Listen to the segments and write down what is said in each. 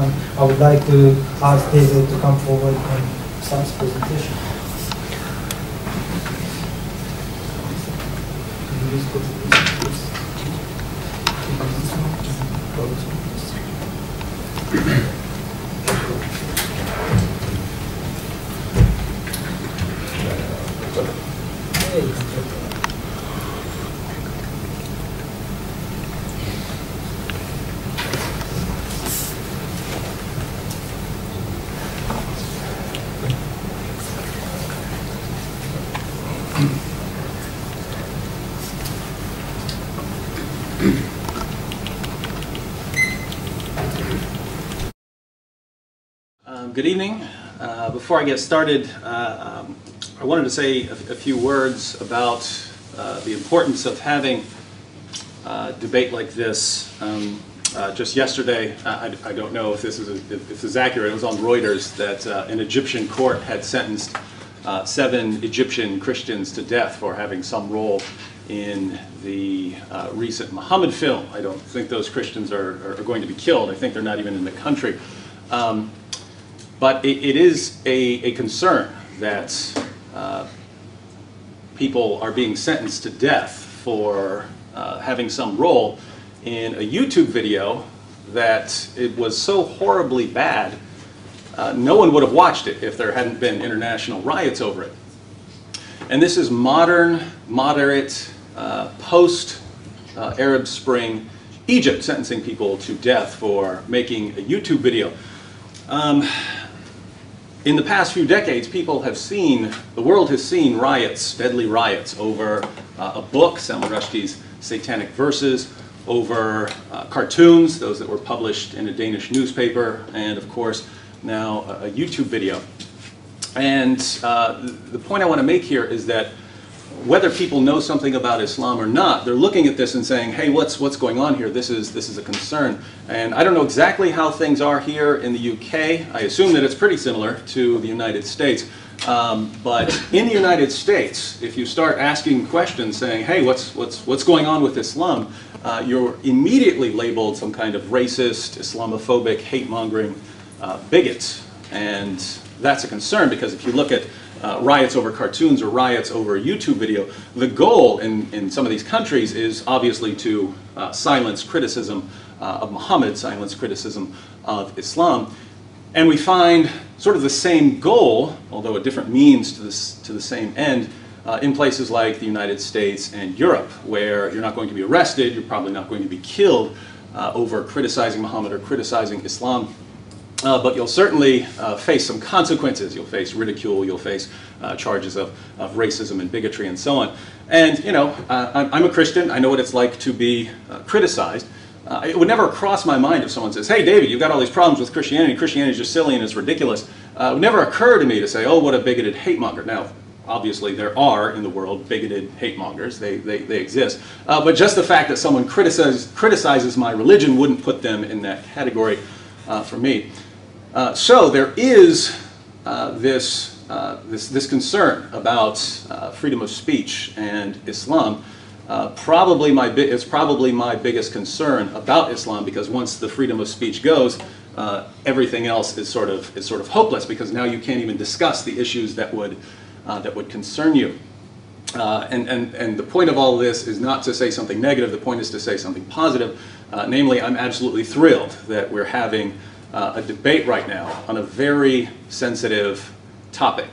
I would like to ask David to come forward and start his presentation. Good evening. Before I get started, I wanted to say a few words about the importance of having a debate like this. Just yesterday, I don't know if this is accurate, it was on Reuters that an Egyptian court had sentenced 7 Egyptian Christians to death for having some role in the recent Muhammad film. I don't think those Christians are going to be killed. I think they're not even in the country. But it is a concern that people are being sentenced to death for having some role in a YouTube video that it was so horribly bad, no one would have watched it if there hadn't been international riots over it. And this is modern, moderate, post-Arab Spring Egypt sentencing people to death for making a YouTube video. In the past few decades, the world has seen riots, deadly riots, over a book, Salman Rushdie's Satanic Verses, over cartoons, those that were published in a Danish newspaper, and of course, now a YouTube video. And the point I want to make here is that whether people know something about Islam or not, they're looking at this and saying, hey, what's going on here? This is a concern. And I don't know exactly how things are here in the UK. I assume that it's pretty similar to the United States. But in the United States, if you start asking questions saying, hey, what's going on with Islam, you're immediately labeled some kind of racist, Islamophobic, hate-mongering bigot. And that's a concern, because if you look at riots over cartoons or riots over a YouTube video, the goal in some of these countries is obviously to silence criticism of Muhammad, silence criticism of Islam. And we find sort of the same goal, although a different means to the same end, in places like the United States and Europe, where you're not going to be arrested, you're probably not going to be killed over criticizing Muhammad or criticizing Islam. But you'll certainly face some consequences. You'll face ridicule, you'll face charges of racism and bigotry and so on. And, you know, I'm a Christian. I know what it's like to be criticized. It would never cross my mind if someone says, hey, David, you've got all these problems with Christianity. Christianity is just silly and it's ridiculous. It would never occur to me to say, oh, what a bigoted hate monger. Now, obviously, there are in the world bigoted hate mongers. They exist. But just the fact that someone criticizes my religion wouldn't put them in that category for me. So there is this concern about freedom of speech and Islam. It's probably my biggest concern about Islam, because once the freedom of speech goes, everything else is sort of hopeless, because now you can't even discuss the issues that would concern you. And the point of all this is not to say something negative. The point is to say something positive. Namely, I'm absolutely thrilled that we're having a debate right now on a very sensitive topic.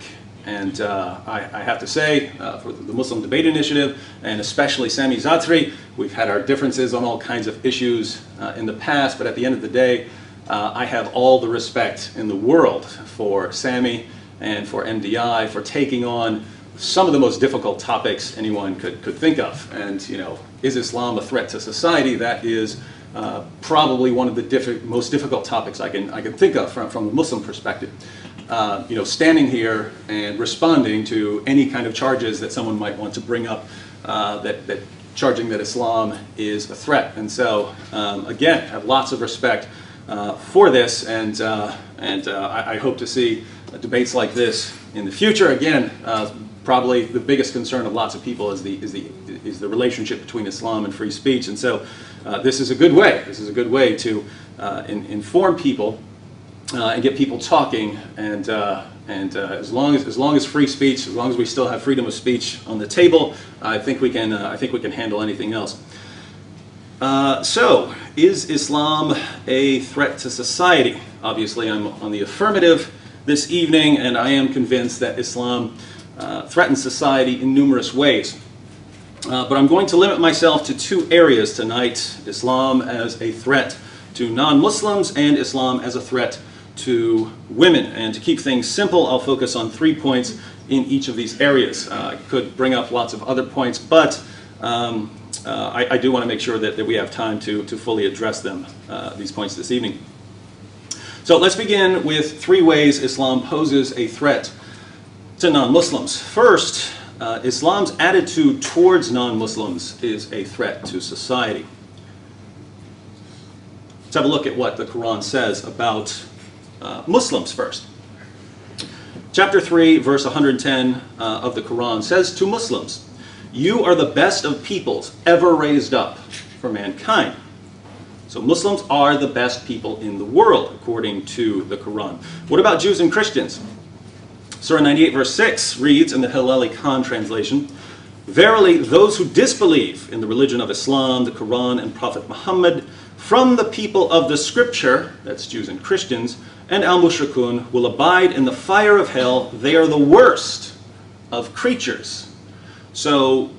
And I have to say, for the Muslim Debate Initiative, and especially Sami Zaatari, we've had our differences on all kinds of issues in the past, but at the end of the day, I have all the respect in the world for Sami and for MDI for taking on some of the most difficult topics anyone could think of. And, you know, is Islam a threat to society? That is probably one of the most difficult topics I can think of from a Muslim perspective. You know, standing here and responding to any kind of charges that someone might want to bring up, that charging that Islam is a threat. And so, again, I have lots of respect for this, and I hope to see debates like this in the future. Again, probably the biggest concern of lots of people is the relationship between Islam and free speech, and so this is a good way. This is a good way to inform people and get people talking. And as long as free speech, as long as we still have freedom of speech on the table, I think we can handle anything else. So, is Islam a threat to society? Obviously, I'm on the affirmative this evening, and I am convinced that Islam threatens society in numerous ways. But I'm going to limit myself to two areas tonight: Islam as a threat to non-Muslims and Islam as a threat to women. And to keep things simple, I'll focus on 3 points in each of these areas. I could bring up lots of other points, but I do want to make sure that we have time to fully address them, these points this evening. So let's begin with 3 ways Islam poses a threat to non-Muslims. First, Islam's attitude towards non-Muslims is a threat to society. Let's have a look at what the Quran says about Muslims first. Chapter 3, verse 110 of the Quran says to Muslims, "You are the best of peoples ever raised up for mankind." So Muslims are the best people in the world, according to the Quran. What about Jews and Christians? Surah 98, verse 6 reads in the Hillel Khan translation, "Verily, those who disbelieve in the religion of Islam, the Quran, and Prophet Muhammad, from the people of the Scripture," that's Jews and Christians, "and al-mushrikun will abide in the fire of hell. They are the worst of creatures." So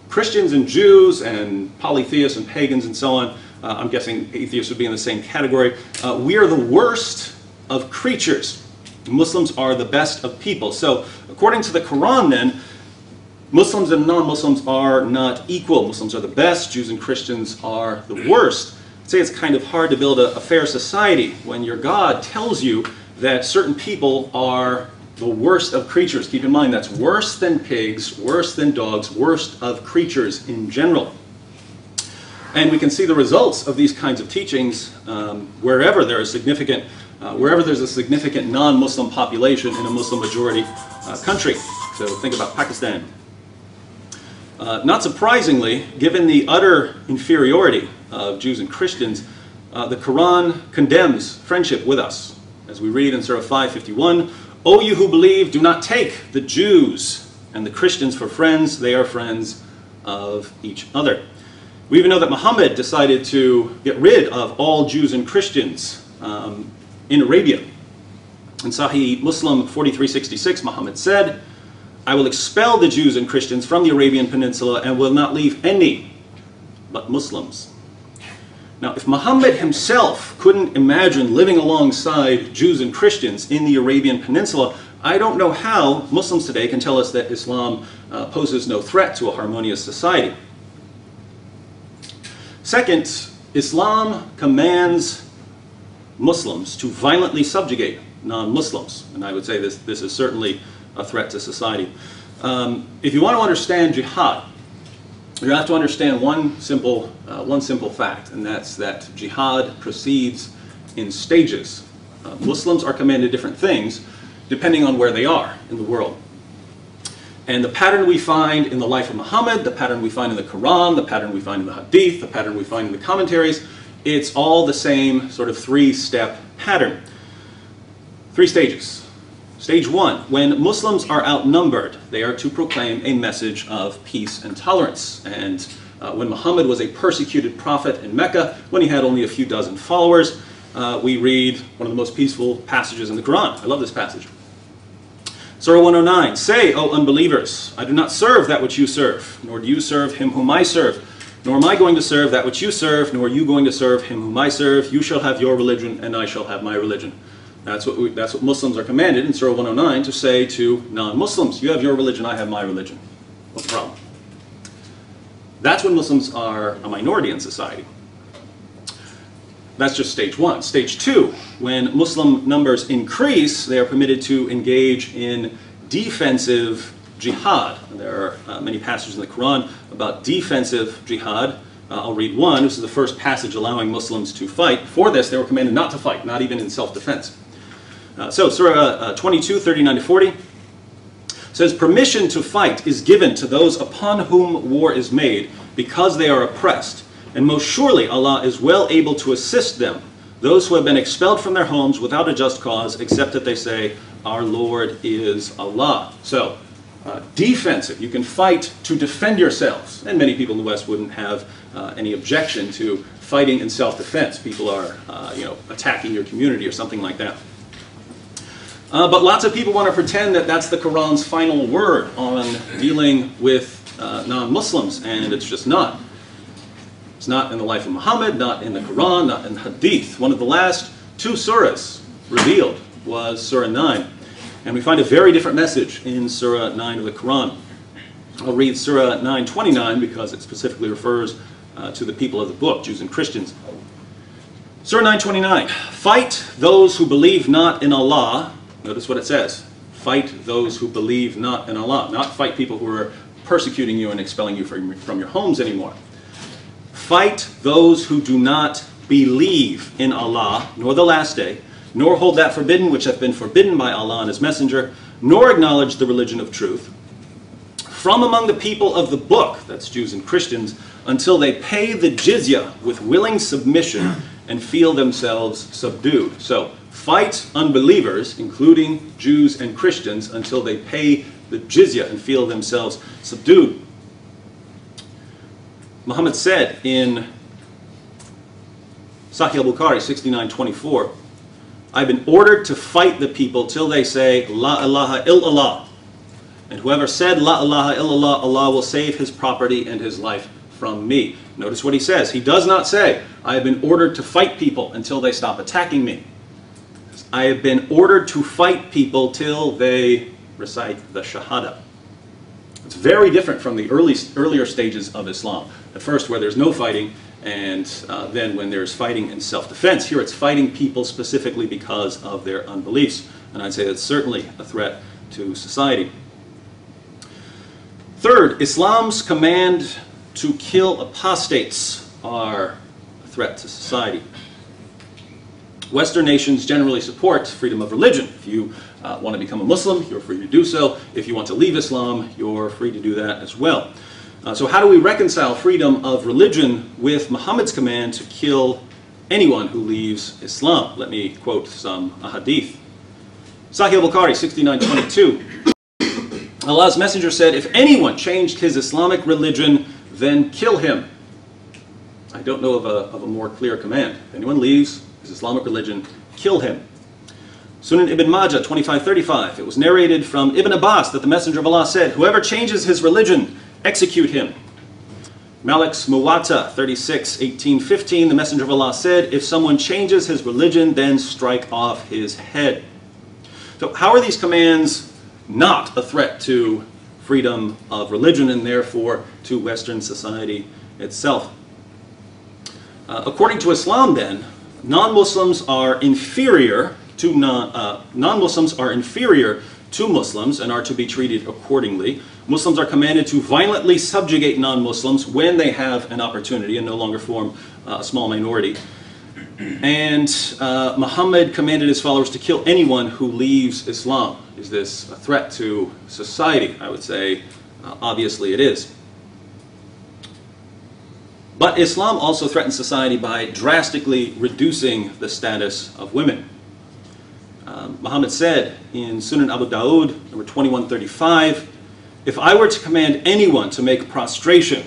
Christians and Jews and polytheists and pagans and so on, I'm guessing atheists would be in the same category, we are the worst of creatures. Muslims are the best of people. So according to the Quran then, Muslims and non-Muslims are not equal. Muslims are the best, Jews and Christians are the worst. I'd say it's kind of hard to build a fair society when your God tells you that certain people are the worst of creatures. Keep in mind, that's worse than pigs, worse than dogs, worst of creatures in general. And we can see the results of these kinds of teachings wherever there's a significant non-Muslim population in a Muslim-majority country. So think about Pakistan. Not surprisingly, given the utter inferiority of Jews and Christians, the Quran condemns friendship with us. As we read in Surah 5:51, "O you who believe, do not take the Jews and the Christians for friends. They are friends of each other." We even know that Muhammad decided to get rid of all Jews and Christians in Arabia. In Sahih Muslim 4366, Muhammad said, "I will expel the Jews and Christians from the Arabian Peninsula and will not leave any but Muslims." Now, if Muhammad himself couldn't imagine living alongside Jews and Christians in the Arabian Peninsula, I don't know how Muslims today can tell us that Islam poses no threat to a harmonious society. Second, Islam commands Muslims to violently subjugate non-Muslims. And I would say this is certainly a threat to society. If you want to understand jihad, you have to understand one simple fact, and that's that jihad proceeds in stages. Muslims are commanded different things depending on where they are in the world. And the pattern we find in the life of Muhammad, the pattern we find in the Quran, the pattern we find in the Hadith, the pattern we find in the commentaries, it's all the same sort of 3-step pattern. 3 stages. Stage 1, when Muslims are outnumbered, they are to proclaim a message of peace and tolerance. And when Muhammad was a persecuted prophet in Mecca, when he had only a few dozen followers, we read one of the most peaceful passages in the Quran. I love this passage. Surah 109, "Say, O unbelievers, I do not serve that which you serve, nor do you serve him whom I serve, nor am I going to serve that which you serve, nor are you going to serve him whom I serve. You shall have your religion, and I shall have my religion." That's what Muslims are commanded in Surah 109 to say to non-Muslims. You have your religion, I have my religion. What's the problem? That's when Muslims are a minority in society. That's just stage 1. Stage 2, when Muslim numbers increase, they are permitted to engage in defensive jihad. And there are many passages in the Quran about defensive jihad. I'll read one. This is the first passage allowing Muslims to fight. For this, they were commanded not to fight, not even in self-defense. So Surah 22, 39 to 40 says, "Permission to fight is given to those upon whom war is made, because they are oppressed. And most surely Allah is well able to assist them, those who have been expelled from their homes without a just cause, except that they say, our Lord is Allah. So, defensive. You can fight to defend yourselves. And many people in the West wouldn't have any objection to fighting in self-defense. People are, attacking your community or something like that. But lots of people want to pretend that that's the Quran's final word on dealing with non-Muslims, and it's just not. It's not in the life of Muhammad, not in the Quran, not in the Hadith. One of the last two surahs revealed was Surah 9. And we find a very different message in Surah 9 of the Quran. I'll read Surah 9:29 because it specifically refers to the people of the book, Jews and Christians. Surah 9:29, fight those who believe not in Allah. Notice what it says. Fight those who believe not in Allah. Not fight people who are persecuting you and expelling you from your homes anymore. Fight those who do not believe in Allah, nor the last day, nor hold that forbidden which hath been forbidden by Allah and His Messenger, nor acknowledge the religion of truth, from among the people of the book, that's Jews and Christians, until they pay the jizya with willing submission and feel themselves subdued. So, fight unbelievers, including Jews and Christians, until they pay the jizya and feel themselves subdued. Muhammad said in Sahih al-Bukhari 69:24, I've been ordered to fight the people till they say, La ilaha illallah. And whoever said, La ilaha illallah, Allah will save his property and his life from me. Notice what he says. He does not say, I have been ordered to fight people until they stop attacking me. I have been ordered to fight people till they recite the Shahada. It's very different from the earlier stages of Islam. At first, where there's no fighting, and then when there's fighting in self-defense. Here it's fighting people specifically because of their unbeliefs. And I'd say that's certainly a threat to society. Third, Islam's command to kill apostates are a threat to society. Western nations generally support freedom of religion. If you want to become a Muslim, you're free to do so. If you want to leave Islam, you're free to do that as well. So how do we reconcile freedom of religion with Muhammad's command to kill anyone who leaves Islam? Let me quote some hadith. Sahih al-Bukhari 69:22. Allah's Messenger said, if anyone changed his Islamic religion, then kill him. I don't know of a more clear command. If anyone leaves his Islamic religion, kill him. Sunan Ibn Majah 25:35. It was narrated from Ibn Abbas that the Messenger of Allah said, whoever changes his religion, execute him. Malik's Muwatta 36:18-15. The Messenger of Allah said, if someone changes his religion, then strike off his head. So how are these commands not a threat to freedom of religion and therefore to Western society itself? According to Islam, then, non-Muslims are inferior to Muslims and are to be treated accordingly. Muslims are commanded to violently subjugate non-Muslims when they have an opportunity and no longer form a small minority. And Muhammad commanded his followers to kill anyone who leaves Islam. Is this a threat to society? I would say, obviously it is. But Islam also threatens society by drastically reducing the status of women. Muhammad said in Sunan Abu Dawud, number 2135, if I were to command anyone to make prostration,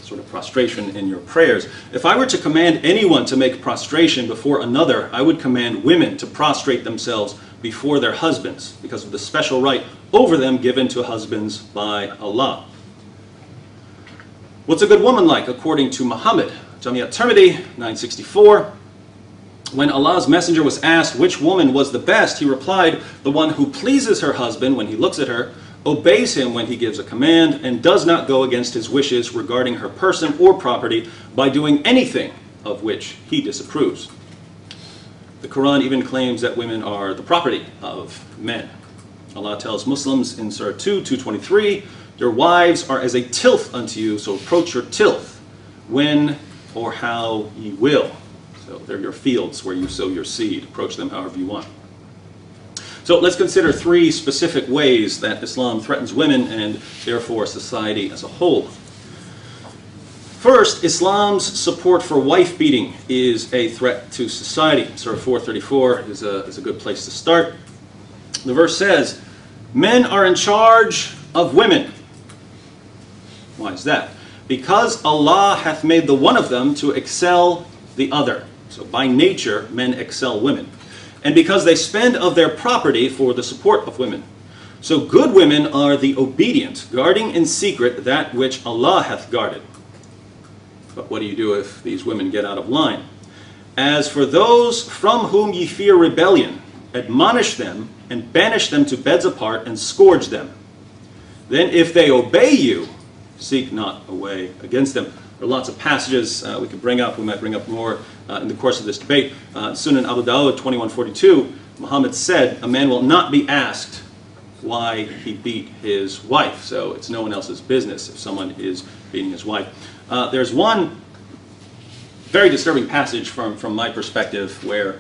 sort of prostration in your prayers, if I were to command anyone to make prostration before another, I would command women to prostrate themselves before their husbands because of the special right over them given to husbands by Allah. What's a good woman like according to Muhammad? Jami at-Tirmidhi 964. When Allah's Messenger was asked which woman was the best, he replied, the one who pleases her husband when he looks at her, obeys him when he gives a command, and does not go against his wishes regarding her person or property by doing anything of which he disapproves. The Quran even claims that women are the property of men. Allah tells Muslims in Surah 2:223, your wives are as a tilth unto you, so approach your tilth when or how ye will. So they're your fields where you sow your seed. Approach them however you want. So let's consider three specific ways that Islam threatens women and therefore society as a whole. First, Islam's support for wife beating is a threat to society. Surah 434 is a good place to start. The verse says, "Men are in charge of women." Why is that? "Because Allah hath made the one of them to excel the other." So by nature, men excel women. "And because they spend of their property for the support of women. So good women are the obedient, guarding in secret that which Allah hath guarded." But what do you do if these women get out of line? "As for those from whom ye fear rebellion, admonish them and banish them to beds apart and scourge them. Then if they obey you, seek not a way against them." There are lots of passages we could bring up. We might bring up more in the course of this debate. Sunan Abu Dawud 2142, Muhammad said, "A man will not be asked why he beat his wife." So it's no one else's business if someone is beating his wife. There's one very disturbing passage from my perspective where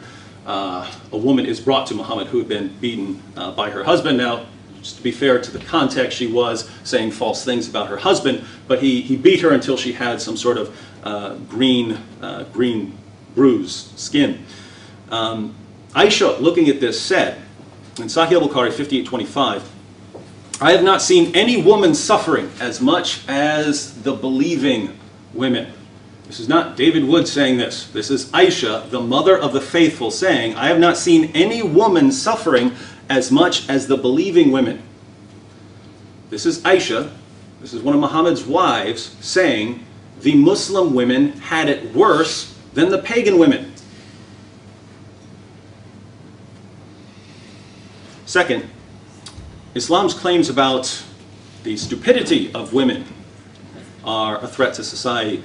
a woman is brought to Muhammad who had been beaten by her husband. Now, just to be fair to the context, she was saying false things about her husband, but he beat her until she had some sort of green bruised skin. Aisha, looking at this, said, in Sahih al-Bukhari 5825, "I have not seen any woman suffering as much as the believing women." This is not David Wood saying this. This is Aisha, the mother of the faithful, saying, "I have not seen any woman suffering as much as the believing women." This is Aisha, this is one of Muhammad's wives, saying the Muslim women had it worse than the pagan women. Second, Islam's claims about the stupidity of women are a threat to society.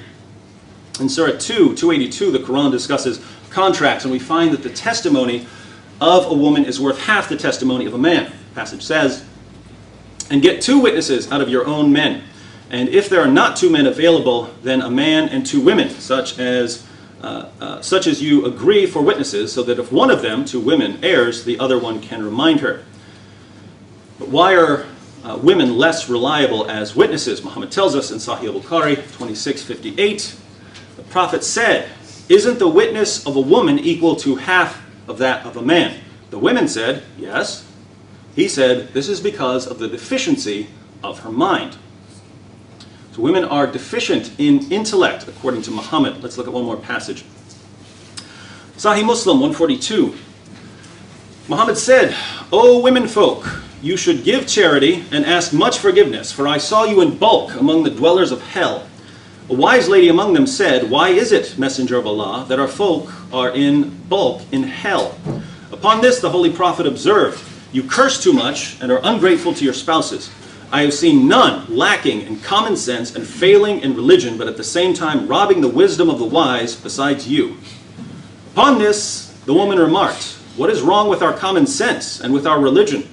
In Surah 2:282, the Quran discusses contracts, and we find that the testimony of a woman is worth half the testimony of a man. The passage says, "And get 2 witnesses out of your own men. And if there are not 2 men available, then a man and 2 women, such as you agree for witnesses, so that if one of them, 2 women, errs, the other one can remind her." But why are women less reliable as witnesses? Muhammad tells us in Sahih al-Bukhari 2658, the Prophet said, "Isn't the witness of a woman equal to half of that of a man?" The women said, "Yes." He said, "This is because of the deficiency of her mind." So women are deficient in intellect, according to Muhammad. Let's look at one more passage. Sahih Muslim 142. Muhammad said, "O women folk, you should give charity and ask much forgiveness, for I saw you in bulk among the dwellers of hell." A wise lady among them said, "Why is it, Messenger of Allah, that our folk are in bulk in hell?" Upon this the Holy Prophet observed, "You curse too much and are ungrateful to your spouses. I have seen none lacking in common sense and failing in religion, but at the same time robbing the wisdom of the wise besides you." Upon this the woman remarked, "What is wrong with our common sense and with our religion?"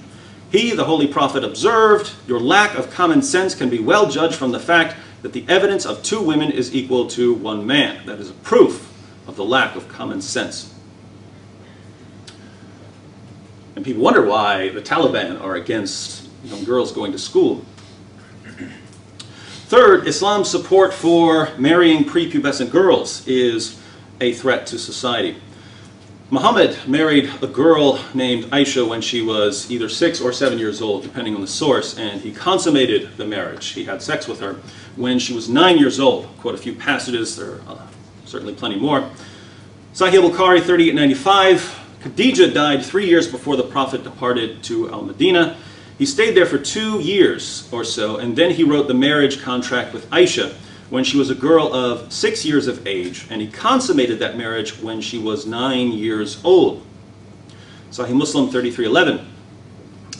He, the Holy Prophet, observed, "Your lack of common sense can be well judged from the fact that the evidence of 2 women is equal to 1 man. That is a proof of the lack of common sense." And people wonder why the Taliban are against young girls going to school. Third, Islam's support for marrying prepubescent girls is a threat to society. Muhammad married a girl named Aisha when she was either 6 or 7 years old, depending on the source, and he consummated the marriage. He had sex with her when she was 9 years old. I'll quote a few passages, there are certainly plenty more. Sahih al-Bukhari 3895, Khadijah died 3 years before the Prophet departed to Al-Madinah. He stayed there for 2 years or so, and then he wrote the marriage contract with Aisha when she was a girl of 6 years of age, and he consummated that marriage when she was 9 years old. Sahih Muslim 3311.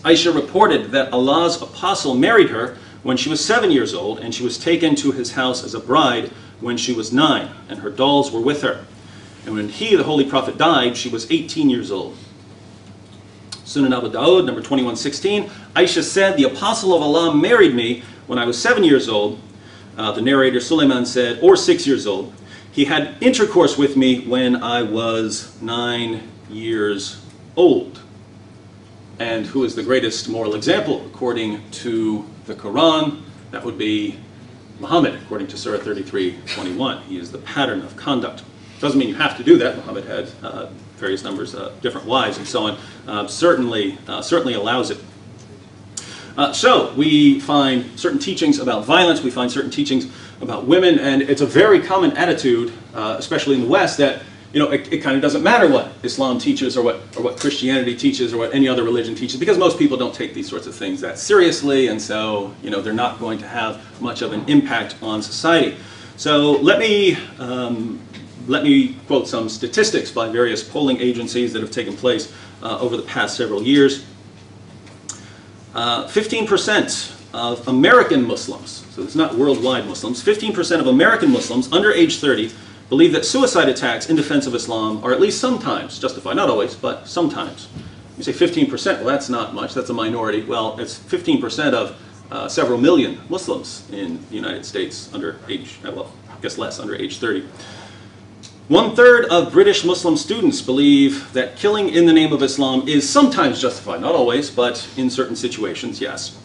Aisha reported that Allah's apostle married her when she was 7 years old, and she was taken to his house as a bride when she was 9, and her dolls were with her. And when he, the Holy Prophet, died, she was 18 years old. Sunan Abu Dawud, number 2116, Aisha said, "The apostle of Allah married me when I was 7 years old." The narrator Sulaiman said, or 6 years old. "He had intercourse with me when I was 9 years old." And who is the greatest moral example? According to the Quran, that would be Muhammad, according to Surah 33:21. He is the pattern of conduct. Doesn't mean you have to do that. Muhammad had various numbers, different wives and so on. Certainly allows it. So we find certain teachings about violence, we find certain teachings about women, and it's a very common attitude, especially in the West, that it kind of doesn't matter what Islam teaches or what Christianity teaches or what any other religion teaches, because most people don't take these sorts of things that seriously, and so they're not going to have much of an impact on society. So let me quote some statistics by various polling agencies that have taken place over the past several years. 15% of American Muslims, so it's not worldwide Muslims, 15% of American Muslims under age 30 believe that suicide attacks in defense of Islam are at least sometimes justified. Not always, but sometimes. You say 15%, well that's not much, that's a minority. Well, it's 15% of several million Muslims in the United States under age, well, I guess less, under age 30. 1/3 of British Muslim students believe that killing in the name of Islam is sometimes justified, not always, but in certain situations, yes.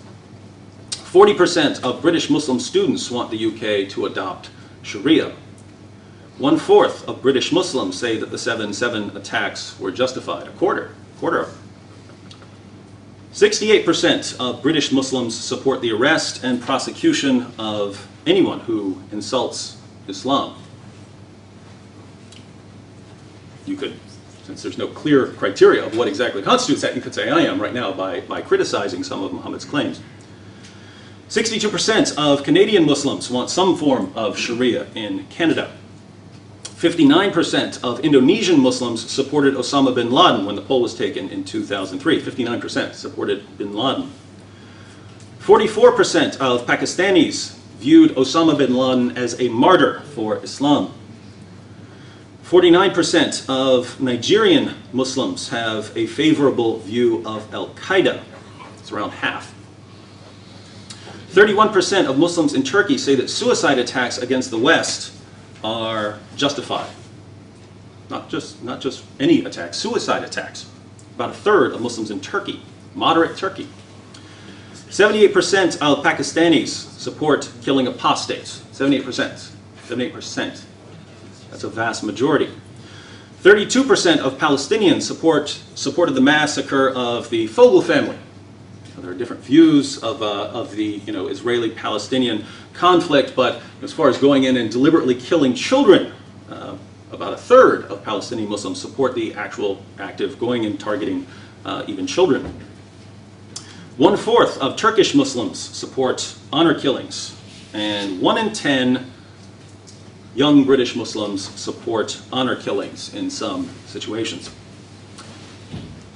40% of British Muslim students want the UK to adopt Sharia. 1/4 of British Muslims say that the 7/7 attacks were justified. A quarter. 68% of British Muslims support the arrest and prosecution of anyone who insults Islam. You could, since there's no clear criteria of what exactly constitutes that, you could say I am right now by criticizing some of Muhammad's claims. 62% of Canadian Muslims want some form of Sharia in Canada. 59% of Indonesian Muslims supported Osama bin Laden when the poll was taken in 2003. 59% supported bin Laden. 44% of Pakistanis viewed Osama bin Laden as a martyr for Islam. 49% of Nigerian Muslims have a favorable view of Al-Qaeda. It's around half. 31% of Muslims in Turkey say that suicide attacks against the West are justified. Not just any attacks, suicide attacks. About 1/3 of Muslims in Turkey, moderate Turkey. 78% of Pakistanis support killing apostates. 78%. 78%. That's a vast majority. 32% of Palestinians supported the massacre of the Fogel family. There are different views of the Israeli-Palestinian conflict, but as far as going in and deliberately killing children, about 1/3 of Palestinian Muslims support the actual act of going and targeting even children. 1/4 of Turkish Muslims support honor killings, and 1 in 10 young British Muslims support honor killings in some situations.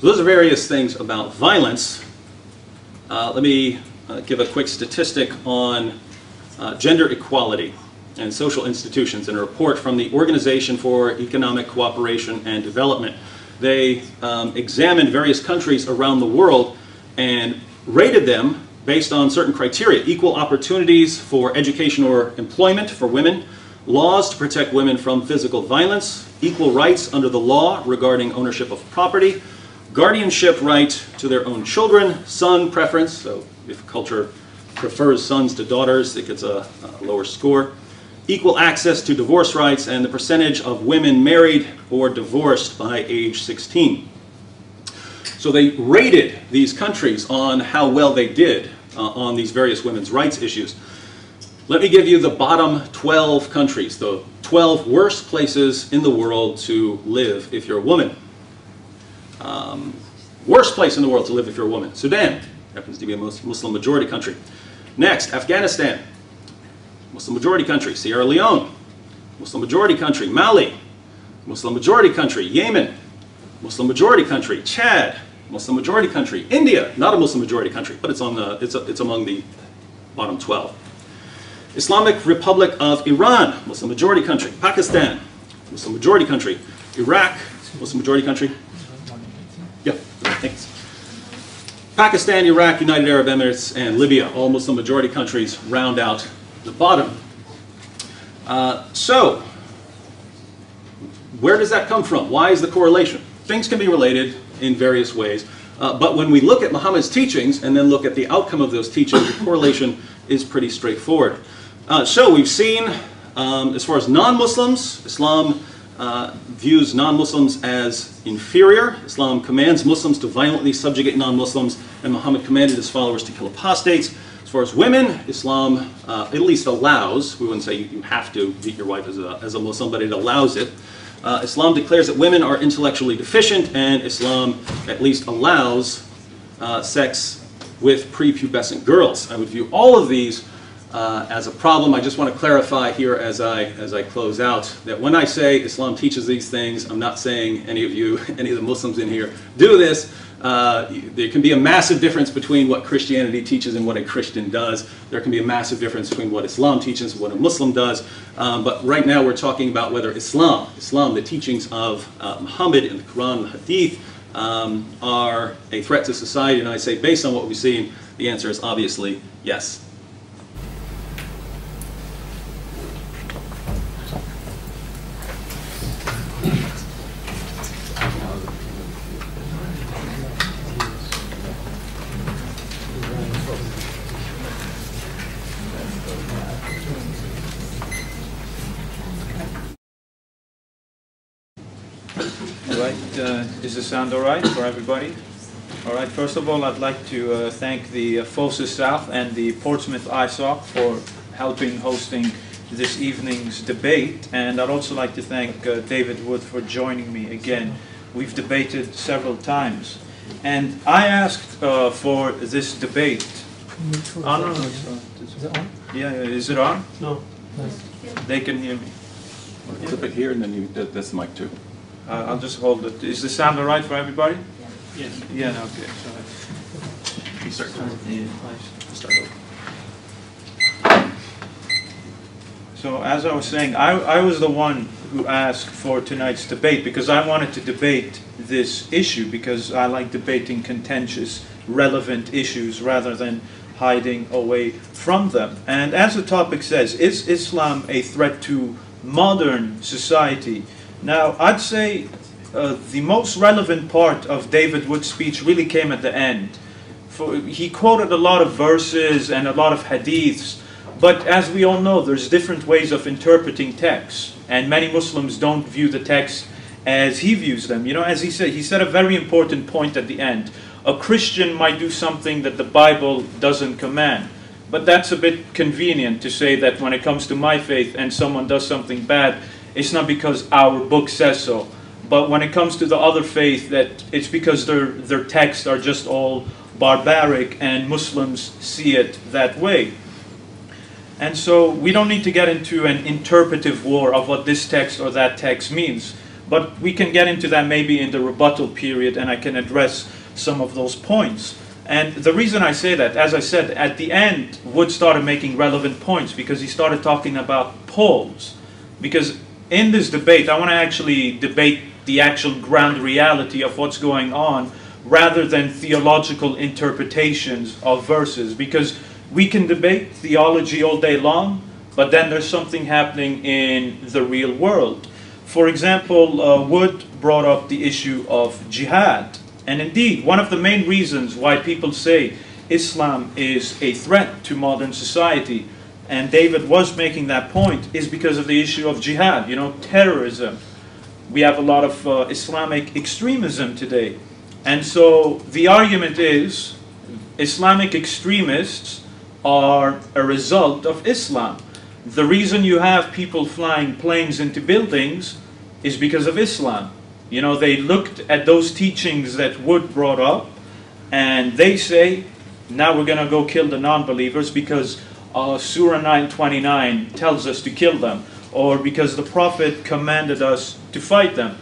So those are various things about violence. Let me give a quick statistic on gender equality and social institutions in a report from the Organization for Economic Cooperation and Development. They examined various countries around the world and rated them based on certain criteria: equal opportunities for education or employment for women, laws to protect women from physical violence, equal rights under the law regarding ownership of property, guardianship right to their own children, son preference, so if culture prefers sons to daughters, it gets a lower score, equal access to divorce rights, and the percentage of women married or divorced by age 16. So they rated these countries on how well they did on these various women's rights issues. Let me give you the bottom 12 countries, the 12 worst places in the world to live if you're a woman. Worst place in the world to live if you're a woman: Sudan, happens to be a Muslim majority country. Next, Afghanistan, Muslim majority country. Sierra Leone, Muslim majority country. Mali, Muslim majority country. Yemen, Muslim majority country. Chad, Muslim majority country. India, not a Muslim majority country, but it's among the bottom 12. Islamic Republic of Iran, Muslim majority country. Pakistan, Muslim majority country. Iraq, Muslim majority country. Yeah, thanks. Pakistan, Iraq, United Arab Emirates, and Libya, all Muslim majority countries, round out the bottom. So, where does that come from? Why is the correlation? Things can be related in various ways, but when we look at Muhammad's teachings and then look at the outcome of those teachings, the correlation is pretty straightforward. So we've seen, as far as non-Muslims, Islam views non-Muslims as inferior. Islam commands Muslims to violently subjugate non-Muslims, and Muhammad commanded his followers to kill apostates. As far as women, Islam at least allows, we wouldn't say you have to beat your wife as a Muslim, but it allows it. Islam declares that women are intellectually deficient, and Islam at least allows sex with prepubescent girls. I would view all of these as a problem. I just want to clarify here as I close out that when I say Islam teaches these things, I'm not saying any of you, any of the Muslims in here, do this. There can be a massive difference between what Christianity teaches and what a Christian does. There can be a massive difference between what Islam teaches and what a Muslim does. But right now we're talking about whether Islam, the teachings of Muhammad in the Quran and the Hadith, are a threat to society. And I say, based on what we've seen, the answer is obviously yes. Does the sound all right for everybody? All right, first of all, I'd like to thank the FOSA staff and the Portsmouth ISOC for helping hosting this evening's debate. And I'd also like to thank David Wood for joining me again. We've debated several times. And I asked for this debate. Oh, no, no, Is it on? yeah, is it on? No. They can hear me. Clip it here, and then that's the mic too. I'll just hold it. Is the sound all right for everybody? Yes. Yeah, okay. So You start. yeah. Start over. So as I was saying, I was the one who asked for tonight's debate because I wanted to debate this issue because I like debating contentious, relevant issues rather than hiding away from them. And as the topic says, is Islam a threat to modern society? Now, I'd say the most relevant part of David Wood's speech really came at the end. He quoted a lot of verses and a lot of hadiths, but as we all know, there's different ways of interpreting texts, and many Muslims don't view the text as he views them. You know, as he said a very important point at the end. A Christian might do something that the Bible doesn't command, but that's a bit convenient to say that when it comes to my faith and someone does something bad, it's not because our book says so. But when it comes to the other faith, that it's because their texts are just all barbaric and Muslims see it that way. And so we don't need to get into an interpretive war of what this text or that text means. But we can get into that maybe in the rebuttal period, and I can address some of those points. And the reason I say that, as I said, at the end, Wood started making relevant points because he started talking about polls. Because in this debate, I want to actually debate the actual ground reality of what's going on rather than theological interpretations of verses. Because we can debate theology all day long, but then there's something happening in the real world. For example, Wood brought up the issue of jihad. And indeed, one of the main reasons why people say Islam is a threat to modern society, and David was making that point, is because of the issue of jihad, you know, terrorism. We have a lot of Islamic extremism today. And so the argument is Islamic extremists are a result of Islam. The reason you have people flying planes into buildings is because of Islam. You know, they looked at those teachings that Wood brought up, and they say, now we're going to go kill the non-believers because Surah 9:29 tells us to kill them, or because the Prophet commanded us to fight them.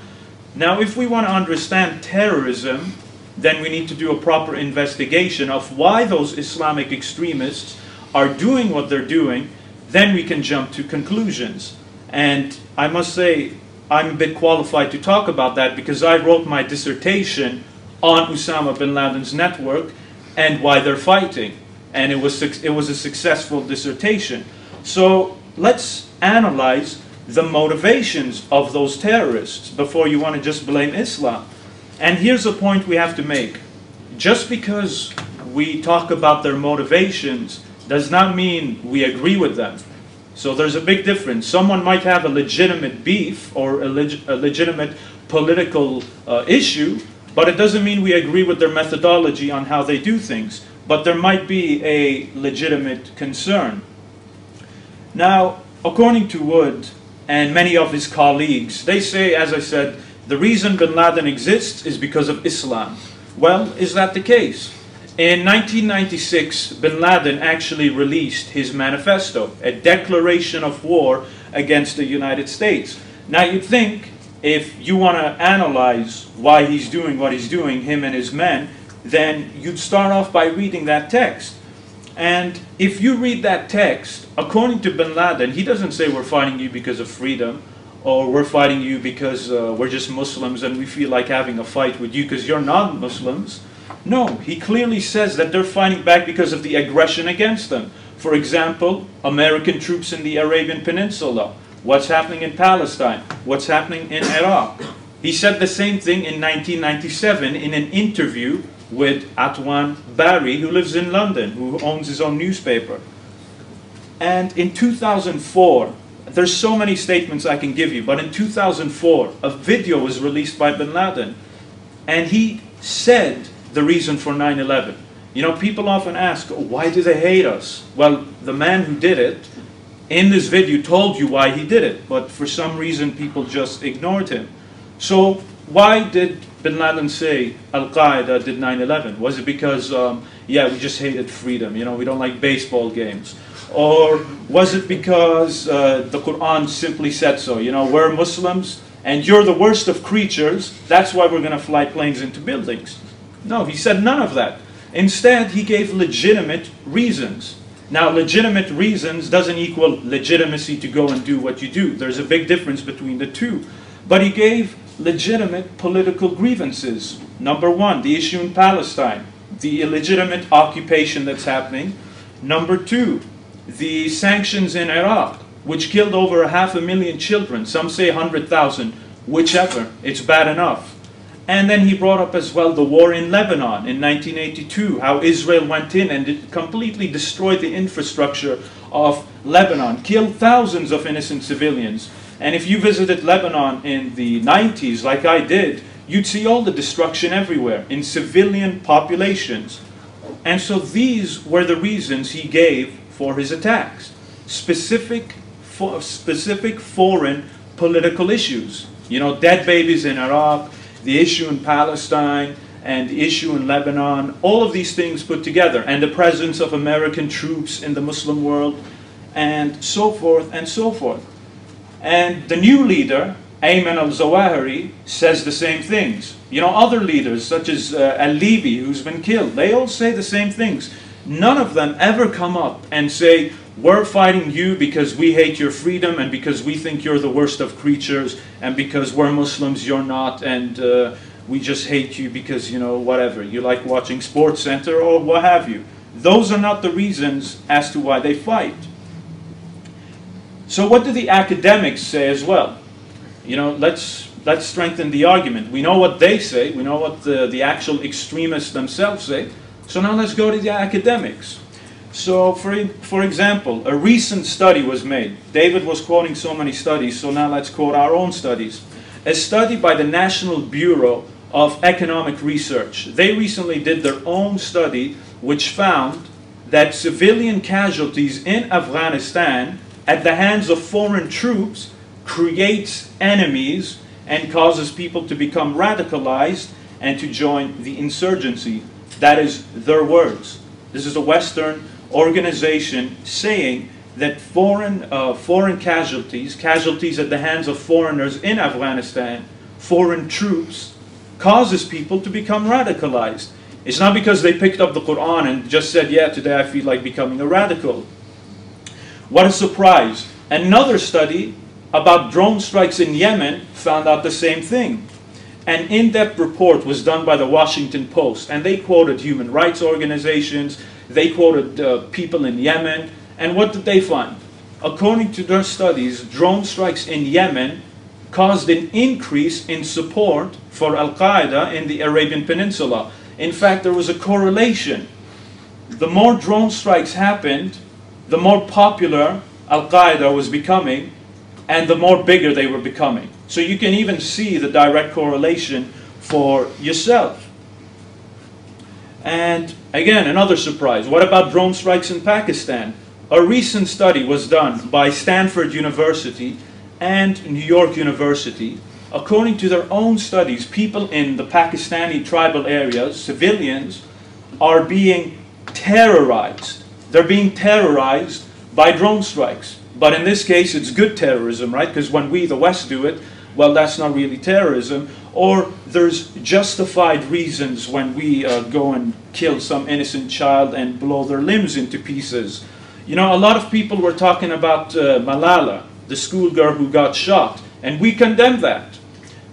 Now, if we want to understand terrorism, then we need to do a proper investigation of why those Islamic extremists are doing what they're doing. Then we can jump to conclusions. And I must say, I'm a bit qualified to talk about that because I wrote my dissertation on Osama bin Laden's network and why they're fighting. And it was a successful dissertation. So let's analyze the motivations of those terrorists before you want to just blame Islam. And here's a point we have to make. Just because we talk about their motivations does not mean we agree with them. So there's a big difference. Someone might have a legitimate beef or a legitimate political issue, but it doesn't mean we agree with their methodology on how they do things. But there might be a legitimate concern. Now, according to Wood and many of his colleagues, they say, as I said, the reason bin Laden exists is because of Islam. Well, is that the case? In 1996, bin Laden actually released his manifesto, a declaration of war against the United States. Now, you'd think if you want to analyze why he's doing what he's doing, him and his men, then you'd start off by reading that text. And if you read that text, according to bin Laden, he doesn't say we're fighting you because of freedom, or we're fighting you because we're just Muslims and we feel like having a fight with you because you're not Muslims. No, he clearly says that they're fighting back because of the aggression against them. For example, American troops in the Arabian Peninsula. What's happening in Palestine? What's happening in Iraq? He said the same thing in 1997 in an interview with Atwan Barry, who lives in London, who owns his own newspaper. And in 2004, there's so many statements I can give you, but in 2004, a video was released by bin Laden, and he said the reason for 9/11. You know, people often ask, why do they hate us? Well, the man who did it, in this video, told you why he did it, but for some reason people just ignored him. So why did bin Laden say Al-Qaeda did 9/11? Was it because, yeah, we just hated freedom, you know, we don't like baseball games? Or was it because the Quran simply said so? You know, we're Muslims and you're the worst of creatures, that's why we're going to fly planes into buildings. No, he said none of that. Instead, he gave legitimate reasons. Now, legitimate reasons doesn't equal legitimacy to go and do what you do. There's a big difference between the two. But he gave legitimate political grievances. Number one, the issue in Palestine, the illegitimate occupation that's happening. Number two, the sanctions in Iraq, which killed over 500,000 children. Some say 100,000, whichever, it's bad enough. And then he brought up as well the war in Lebanon in 1982, how Israel went in and it completely destroyed the infrastructure of Lebanon, killed thousands of innocent civilians. And if you visited Lebanon in the 90s, like I did, you'd see all the destruction everywhere in civilian populations. And so these were the reasons he gave for his attacks. Specific foreign political issues. You know, dead babies in Iraq, the issue in Palestine, and the issue in Lebanon, all of these things put together, and the presence of American troops in the Muslim world, and so forth and so forth. And the new leader, Ayman al-Zawahiri, says the same things. You know, other leaders, such as al-Libi, who's been killed, they all say the same things. None of them ever come up and say, we're fighting you because we hate your freedom and because we think you're the worst of creatures and because we're Muslims, you're not, and we just hate you because, you know, whatever, you like watching Sports Center or what have you. Those are not the reasons as to why they fight. So what do the academics say as well? You know, let's strengthen the argument. We know what they say, we know what the actual extremists themselves say, so now let's go to the academics. So, for example, a recent study was made. David was quoting so many studies, so now let's quote our own studies. A study by the National Bureau of Economic Research. They recently did their own study which found that civilian casualties in Afghanistan at the hands of foreign troops creates enemies and causes people to become radicalized and to join the insurgency. That is their words. This is a Western organization saying that foreign casualties at the hands of foreigners in Afghanistan, foreign troops, causes people to become radicalized. It's not because they picked up the Quran and just said, yeah, today I feel like becoming a radical. What a surprise. Another study about drone strikes in Yemen found out the same thing. An in-depth report was done by the Washington Post, and they quoted human rights organizations, they quoted people in Yemen, and what did they find? According to their studies, drone strikes in Yemen caused an increase in support for Al-Qaeda in the Arabian Peninsula. In fact, there was a correlation. The more drone strikes happened, the more popular Al-Qaeda was becoming, and the more bigger they were becoming. So you can even see the direct correlation for yourself. And again, another surprise. What about drone strikes in Pakistan? A recent study was done by Stanford University and New York University. According to their own studies, people in the Pakistani tribal areas, civilians, are being terrorized. They're being terrorized by drone strikes. But in this case, it's good terrorism, right? Because when we, the West, do it, well, that's not really terrorism. Or there's justified reasons when we go and kill some innocent child and blow their limbs into pieces. You know, a lot of people were talking about Malala, the schoolgirl who got shot, and we condemn that.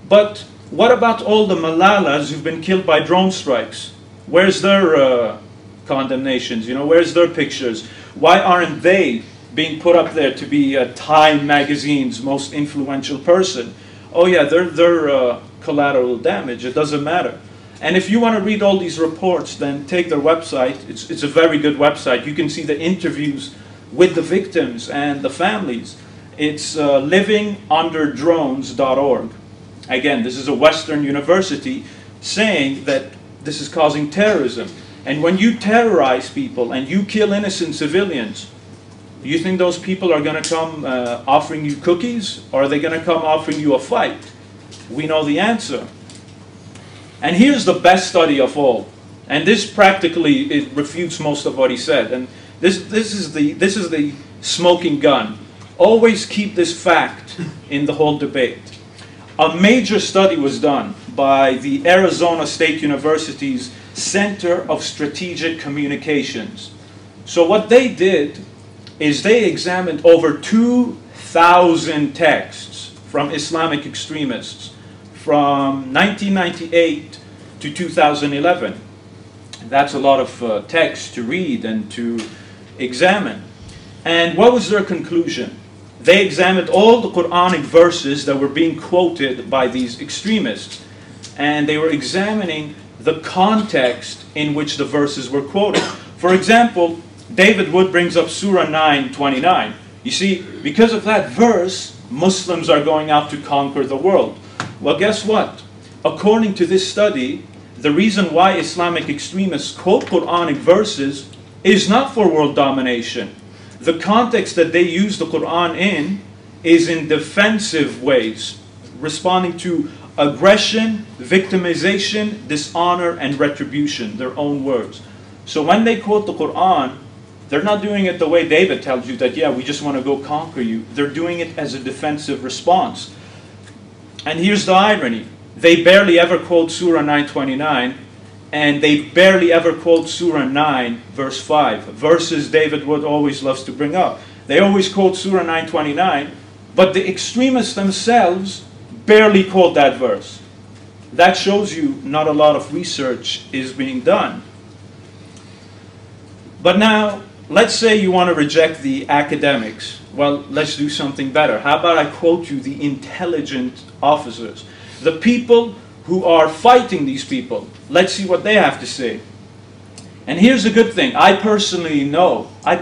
But what about all the Malalas who've been killed by drone strikes? Where's their condemnations? You know, where's their pictures? Why aren't they being put up there to be Time magazine's most influential person? Oh yeah, they're collateral damage. It doesn't matter. And if you want to read all these reports, then take their website. It's a very good website. You can see the interviews with the victims and the families. It's livingunderdrones.org. Again, this is a Western university saying that this is causing terrorism. And when you terrorize people and you kill innocent civilians, do you think those people are going to come offering you cookies? Or are they going to come offering you a fight? We know the answer. And here's the best study of all. And this practically, it refutes most of what he said. And this is the smoking gun. Always keep this fact in the whole debate. A major study was done by the Arizona State University's Center of Strategic Communications. So what they did is they examined over 2,000 texts from Islamic extremists from 1998 to 2011. That's a lot of text to read and to examine. And what was their conclusion? They examined all the Quranic verses that were being quoted by these extremists. And they were examining the context in which the verses were quoted. For example, David Wood brings up Surah 9:29. You see, because of that verse, Muslims are going out to conquer the world. Well, guess what? According to this study, the reason why Islamic extremists quote Quranic verses is not for world domination. The context that they use the Quran in is in defensive ways, responding to aggression, victimization, dishonor, and retribution, their own words. So when they quote the Quran, they're not doing it the way David tells you that, yeah, we just want to go conquer you. They're doing it as a defensive response. And here's the irony. They barely ever quote Surah 9:29, and they barely ever quote Surah 9, verse 5, verses David Wood always loves to bring up. They always quote Surah 9:29, but the extremists themselves barely quote that verse. That shows you not a lot of research is being done. But now, let's say you want to reject the academics. Well, let's do something better. How about I quote you the intelligent officers, the people who are fighting these people. Let's see what they have to say. And here's a good thing. I personally know a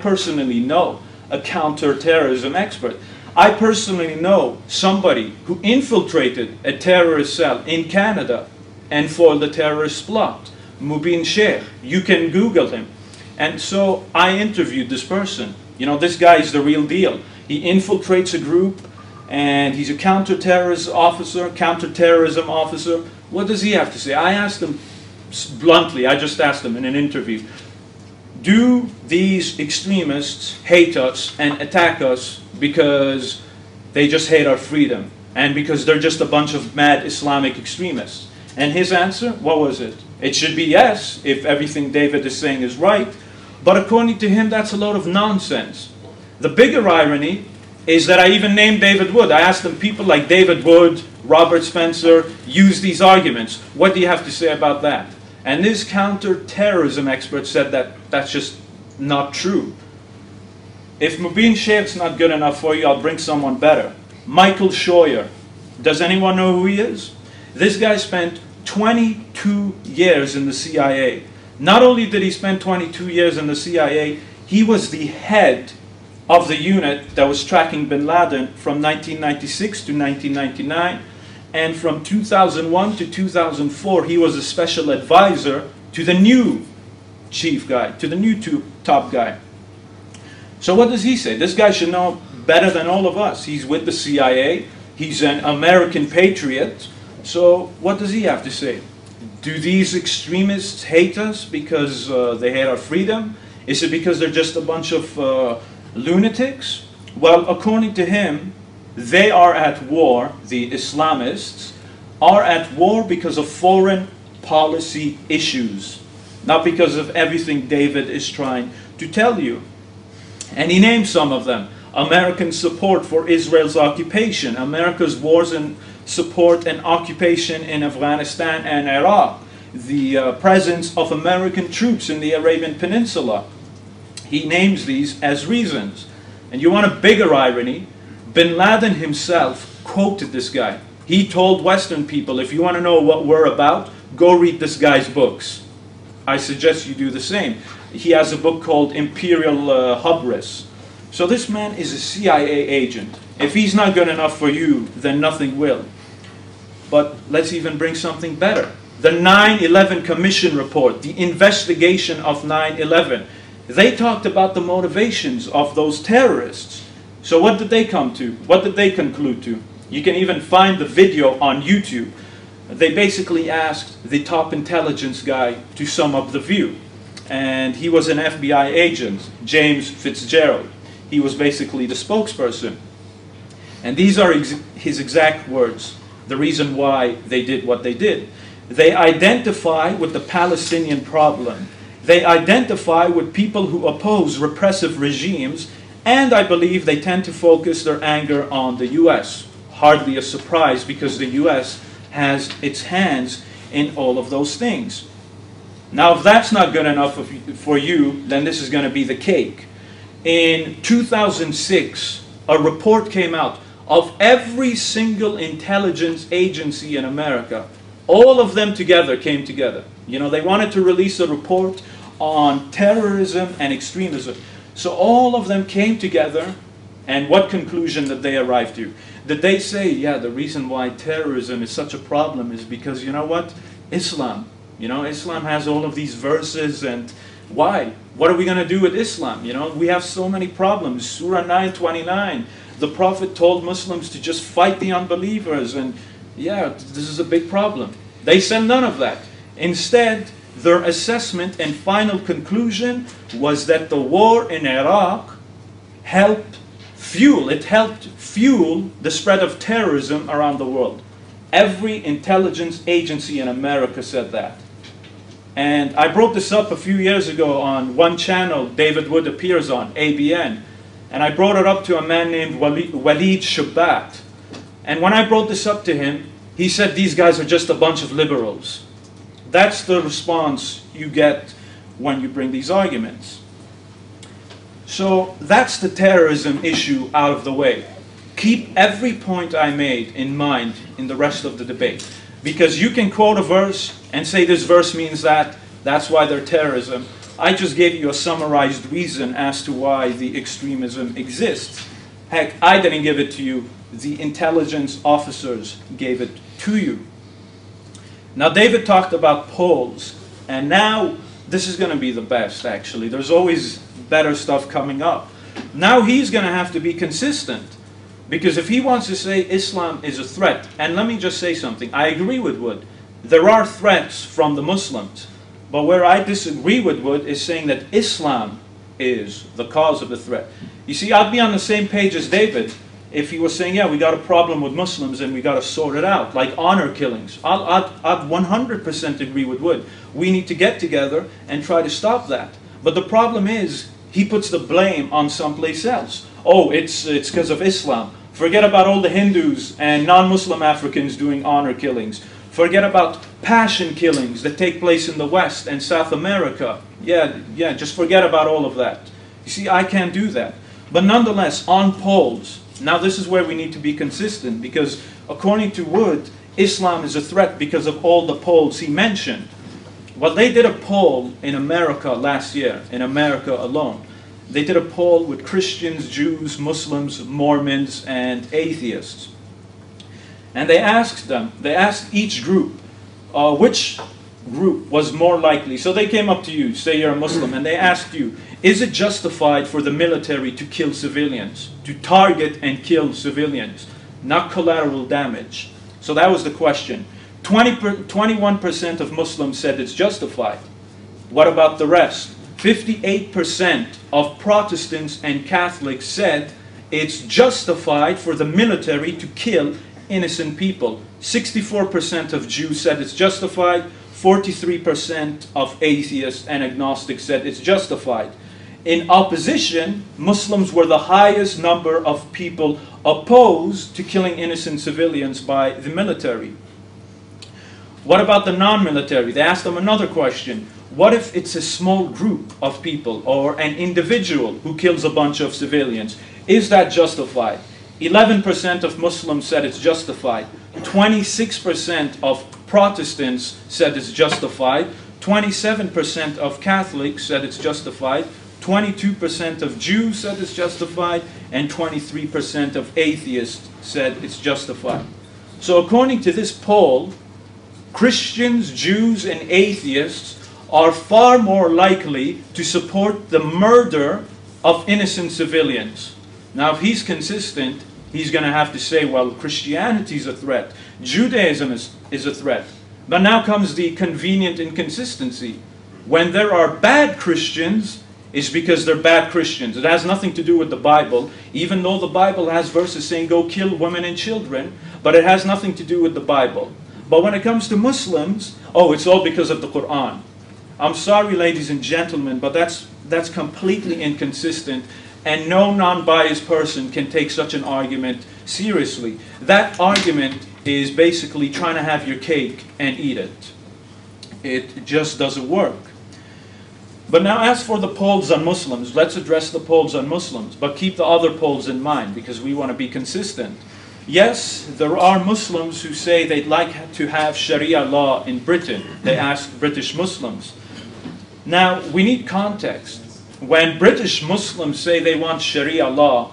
counter-terrorism expert. I personally know somebody who infiltrated a terrorist cell in Canada and foiled the terrorist plot. Mubin Sheikh. You can Google him. And so I interviewed this person. You know, this guy is the real deal. He infiltrates a group, and he's a counter-terrorism officer. What does he have to say? I asked him bluntly, I just asked him in an interview, do these extremists hate us and attack us because they just hate our freedom and because they're just a bunch of mad Islamic extremists? And his answer, what was it? It should be yes, if everything David is saying is right. But according to him, that's a load of nonsense. The bigger irony is that I even named David Wood. I asked them, people like David Wood, Robert Spencer, use these arguments. What do you have to say about that? And this counter-terrorism expert said that that's just not true. If Mubin Sheikh's not good enough for you, I'll bring someone better. Michael Scheuer. Does anyone know who he is? This guy spent 22 years in the CIA. Not only did he spend 22 years in the CIA, he was the head of the unit that was tracking bin Laden from 1996 to 1999. And from 2001 to 2004, he was a special advisor to the new chief guy, to the new top guy. So what does he say? This guy should know better than all of us. He's with the CIA. He's an American patriot. So what does he have to say? Do these extremists hate us because they hate our freedom? Is it because they're just a bunch of lunatics? Well, according to him, they are at war, the Islamists are at war because of foreign policy issues, not because of everything David is trying to tell you. And he names some of them. American support for Israel's occupation, America's wars and support and occupation in Afghanistan and Iraq, the presence of American troops in the Arabian Peninsula. He names these as reasons. And you want a bigger irony? Bin Laden himself quoted this guy. He told Western people, if you want to know what we're about, go read this guy's books. I suggest you do the same. He has a book called Imperial Hubris. So this man is a CIA agent. If he's not good enough for you, then nothing will. But let's even bring something better. The 9/11 Commission report, the investigation of 9/11. They talked about the motivations of those terrorists. So what did they come to? What did they conclude to? You can even find the video on YouTube. They basically asked the top intelligence guy to sum up the view. And he was an FBI agent, James Fitzgerald. He was basically the spokesperson. And these are his exact words, the reason why they did what they did. They identify with the Palestinian problem. They identify with people who oppose repressive regimes, and I believe they tend to focus their anger on the US. Hardly a surprise, because the US has its hands in all of those things. Now, if that's not good enough for you, then this is going to be the cake. In 2006, a report came out of every single intelligence agency in America. All of them together came together. You know, they wanted to release a report on terrorism and extremism. So all of them came together, and what conclusion did they arrive to? Did they say, yeah, the reason why terrorism is such a problem is because, you know what, Islam. You know, Islam has all of these verses, and why? What are we going to do with Islam? You know, we have so many problems. Surah 9:29, the Prophet told Muslims to just fight the unbelievers, and yeah, this is a big problem. They said none of that. Instead, their assessment and final conclusion was that the war in Iraq helped fuel the spread of terrorism around the world. Every intelligence agency in America said that. And I brought this up a few years ago on one channel David Wood appears on, ABN. And I brought it up to a man named Walid Shabbat. And when I brought this up to him, he said these guys are just a bunch of liberals. That's the response you get when you bring these arguments. So that's the terrorism issue out of the way. Keep every point I made in mind in the rest of the debate. Because you can quote a verse and say this verse means that, that's why they're terrorism. I just gave you a summarized reason as to why the extremism exists. Heck, I didn't give it to you. The intelligence officers gave it to you. Now, David talked about polls, and now this is going to be the best, actually. There's always better stuff coming up. Now he's going to have to be consistent. Because if he wants to say Islam is a threat, and let me just say something, I agree with Wood. There are threats from the Muslims. But where I disagree with Wood is saying that Islam is the cause of the threat. You see, I'd be on the same page as David if he was saying, yeah, we got a problem with Muslims and we got to sort it out, like honor killings. I'd 100% agree with Wood. We need to get together and try to stop that. But the problem is, he puts the blame on someplace else. Oh, it's because of Islam. Forget about all the Hindus and non-Muslim Africans doing honor killings. Forget about passion killings that take place in the West and South America. Yeah, just forget about all of that. You see, I can't do that. But nonetheless, on polls, now this is where we need to be consistent, because according to Wood, Islam is a threat because of all the polls he mentioned. Well, they did a poll in America last year, in America alone. they did a poll with Christians, Jews, Muslims, Mormons, and atheists. And they asked each group, which group was more likely. So they came up to you, say you're a Muslim, and they asked you, is it justified for the military to kill civilians, to target and kill civilians, not collateral damage? So that was the question. 21% of Muslims said it's justified. What about the rest? 58% of Protestants and Catholics said it's justified for the military to kill innocent people. 64% of Jews said it's justified. 43% of atheists and agnostics said it's justified. In opposition, Muslims were the highest number of people opposed to killing innocent civilians by the military. What about the non-military? They asked them another question. What if it's a small group of people or an individual who kills a bunch of civilians? Is that justified? 11% of Muslims said it's justified. 26% of Protestants said it's justified. 27% of Catholics said it's justified. 22% of Jews said it's justified. And 23% of atheists said it's justified. So according to this poll, Christians, Jews, and atheists are far more likely to support the murder of innocent civilians. Now, if he's consistent, he's going to have to say, well, Christianity is a threat. Judaism is a threat. But now comes the convenient inconsistency. When there are bad Christians, it's because they're bad Christians. It has nothing to do with the Bible, even though the Bible has verses saying, go kill women and children, but it has nothing to do with the Bible. But when it comes to Muslims, oh, it's all because of the Quran. I'm sorry, ladies and gentlemen, but that's completely inconsistent, and no non-biased person can take such an argument seriously. That argument is basically trying to have your cake and eat it. It just doesn't work. But now as for the polls on Muslims, let's address the polls on Muslims, but keep the other polls in mind because we want to be consistent. Yes, there are Muslims who say they'd like to have Sharia law in Britain. They ask British Muslims. Now, we need context. When British Muslims say they want Sharia law,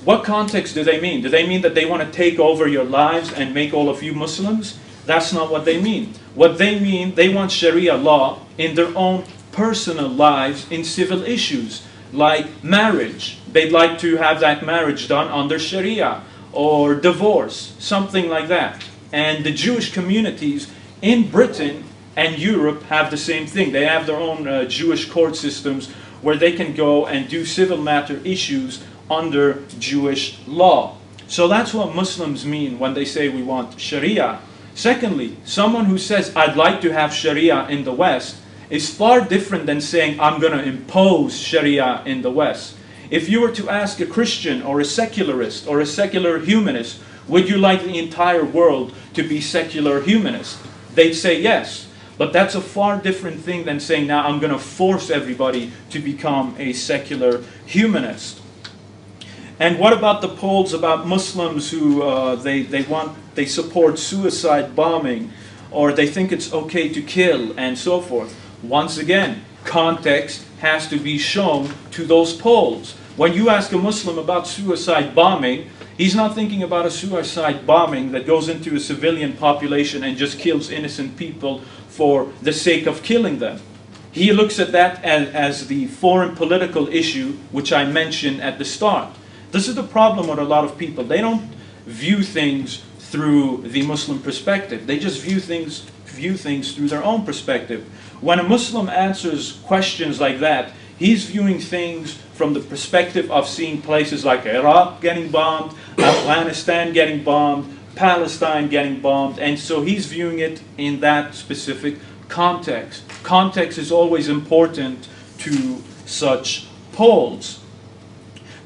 what context do they mean? Do they mean that they want to take over your lives and make all of you Muslims? That's not what they mean. What they mean, they want Sharia law in their own personal lives in civil issues, like marriage. They'd like to have that marriage done under Sharia, or divorce, something like that. And the Jewish communities in Britain and Europe have the same thing. They have their own Jewish court systems where they can go and do civil matter issues under Jewish law. So that's what Muslims mean when they say we want Sharia. Secondly, someone who says, I'd like to have Sharia in the West, is far different than saying, I'm going to impose Sharia in the West. If you were to ask a Christian or a secularist or a secular humanist, would you like the entire world to be secular humanist? They'd say yes. But that's a far different thing than saying, now I'm going to force everybody to become a secular humanist. And what about the polls about Muslims who they support suicide bombing, or they think it's okay to kill, and so forth? Once again, context has to be shown to those polls. When you ask a Muslim about suicide bombing, he's not thinking about a suicide bombing that goes into a civilian population and just kills innocent people for the sake of killing them. He looks at that as the foreign political issue which I mentioned at the start. This is the problem with a lot of people. They don't view things through the Muslim perspective. They just view things through their own perspective. When a Muslim answers questions like that, he's viewing things from the perspective of seeing places like Iraq getting bombed, Afghanistan getting bombed, Palestine getting bombed, and so he's viewing it in that specific context. Context is always important to such polls.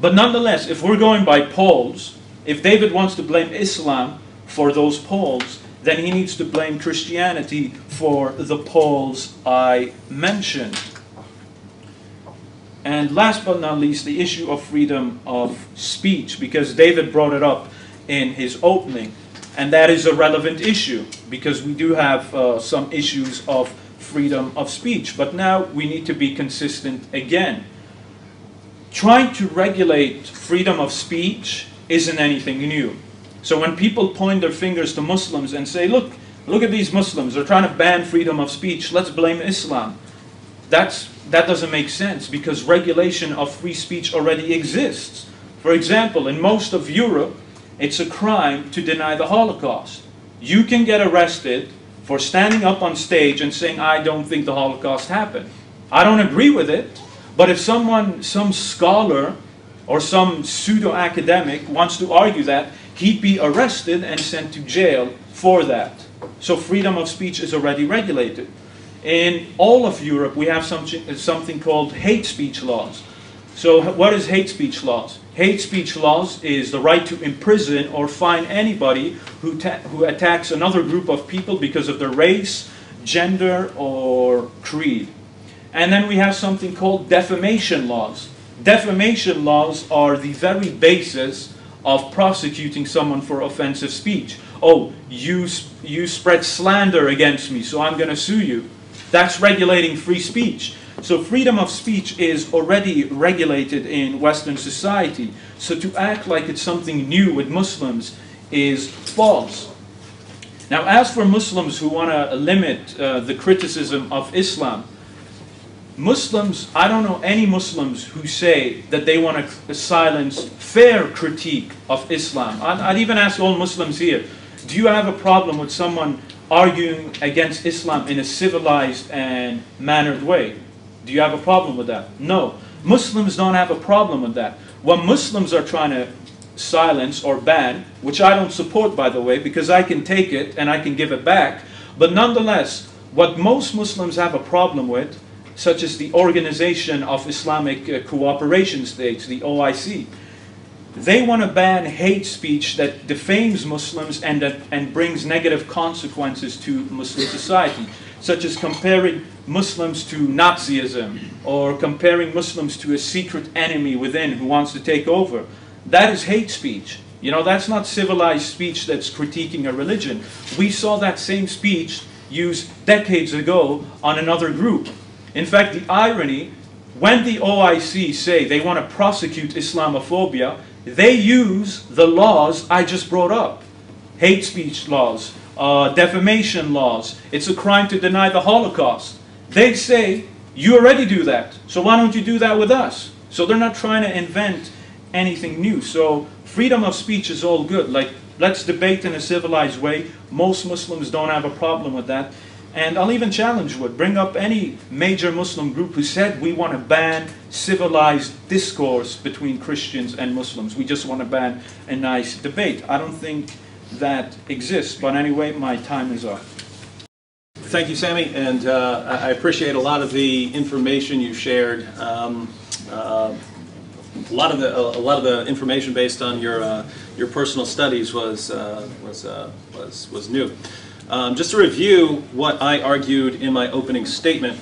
But nonetheless, if we're going by polls, if David wants to blame Islam for those polls, then he needs to blame Christianity for the polls I mentioned. And last but not least, the issue of freedom of speech, because David brought it up in his opening. And that is a relevant issue, because we do have some issues of freedom of speech. But now we need to be consistent again. trying to regulate freedom of speech isn't anything new. So when people point their fingers to Muslims and say, look at these Muslims, they're trying to ban freedom of speech, let's blame Islam. That doesn't make sense, because regulation of free speech already exists. For example, in most of Europe, it's a crime to deny the Holocaust. You can get arrested for standing up on stage and saying, I don't think the Holocaust happened. I don't agree with it, but if some scholar or some pseudo-academic wants to argue that, he'd be arrested and sent to jail for that. So freedom of speech is already regulated. In all of Europe, we have something called hate speech laws. So what is hate speech laws? Hate speech laws is the right to imprison or fine anybody who attacks another group of people because of their race, gender, or creed. And then we have something called defamation laws. Defamation laws are the very basis of prosecuting someone for offensive speech. Oh, you spread slander against me, so I'm going to sue you. That's regulating free speech. So freedom of speech is already regulated in Western society. So to act like it's something new with Muslims is false. Now, as for Muslims who want to limit the criticism of Islam, Muslims, I don't know any Muslims who say that they want to silence fair critique of Islam. I'd even ask all Muslims here, do you have a problem with someone arguing against Islam in a civilized and mannered way? Do you have a problem with that? No. Muslims don't have a problem with that. What Muslims are trying to silence or ban, which I don't support, by the way, because I can take it and I can give it back, but nonetheless, what most Muslims have a problem with, such as the Organization of Islamic Cooperation States, the OIC, they want to ban hate speech that defames Muslims and brings negative consequences to Muslim society, such as comparing Muslims to Nazism or comparing Muslims to a secret enemy within who wants to take over. That is hate speech. You know, that's not civilized speech that's critiquing a religion. We saw that same speech used decades ago on another group. In fact, the irony, when the OIC say they want to prosecute Islamophobia, they use the laws I just brought up. Hate speech laws, defamation laws. It's a crime to deny the Holocaust. They say, you already do that, so why don't you do that with us? So they're not trying to invent anything new. So freedom of speech is all good. Like, let's debate in a civilized way. Most Muslims don't have a problem with that. And I'll even challenge you, bring up any major Muslim group who said we want to ban civilized discourse between Christians and Muslims. We just want to ban a nice debate. I don't think that exists. But anyway, my time is up. Thank you, Sami, and I appreciate a lot of the information you shared. A lot of the information based on your personal studies was new. Just to review what I argued in my opening statement,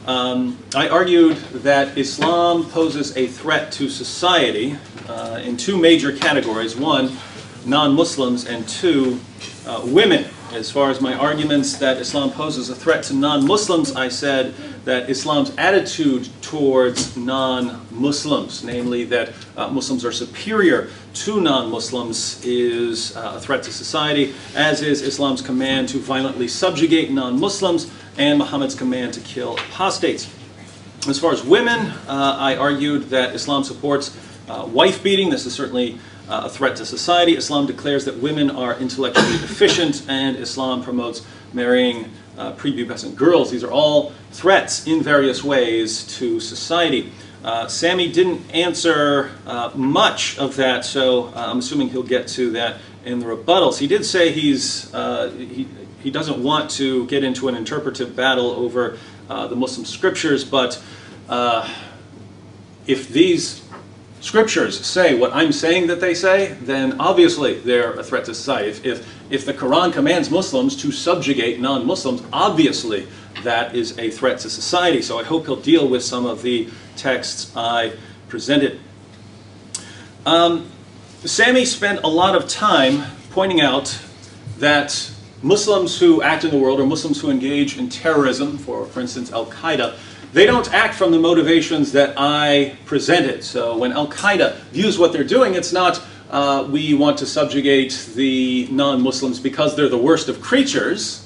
I argued that Islam poses a threat to society in two major categories. One, non-Muslims, and two, women. As far as my arguments that Islam poses a threat to non-Muslims, I said that Islam's attitude towards non-Muslims, namely that Muslims are superior to non-Muslims, is a threat to society, as is Islam's command to violently subjugate non-Muslims and Muhammad's command to kill apostates. As far as women, I argued that Islam supports wife-beating. This is certainly a threat to society. Islam declares that women are intellectually deficient, and Islam promotes marrying prepubescent girls. These are all threats in various ways to society. Sami didn't answer much of that, so I'm assuming he'll get to that in the rebuttals. He did say he doesn't want to get into an interpretive battle over the Muslim scriptures, but if these scriptures say what I'm saying that they say, then obviously they're a threat to society. If the Quran commands Muslims to subjugate non-Muslims, obviously that is a threat to society. So I hope he'll deal with some of the texts I presented. Sami spent a lot of time pointing out that Muslims who act in the world, or Muslims who engage in terrorism, for instance Al-Qaeda, they don't act from the motivations that I presented. So when Al-Qaeda views what they're doing, it's not we want to subjugate the non-Muslims because they're the worst of creatures.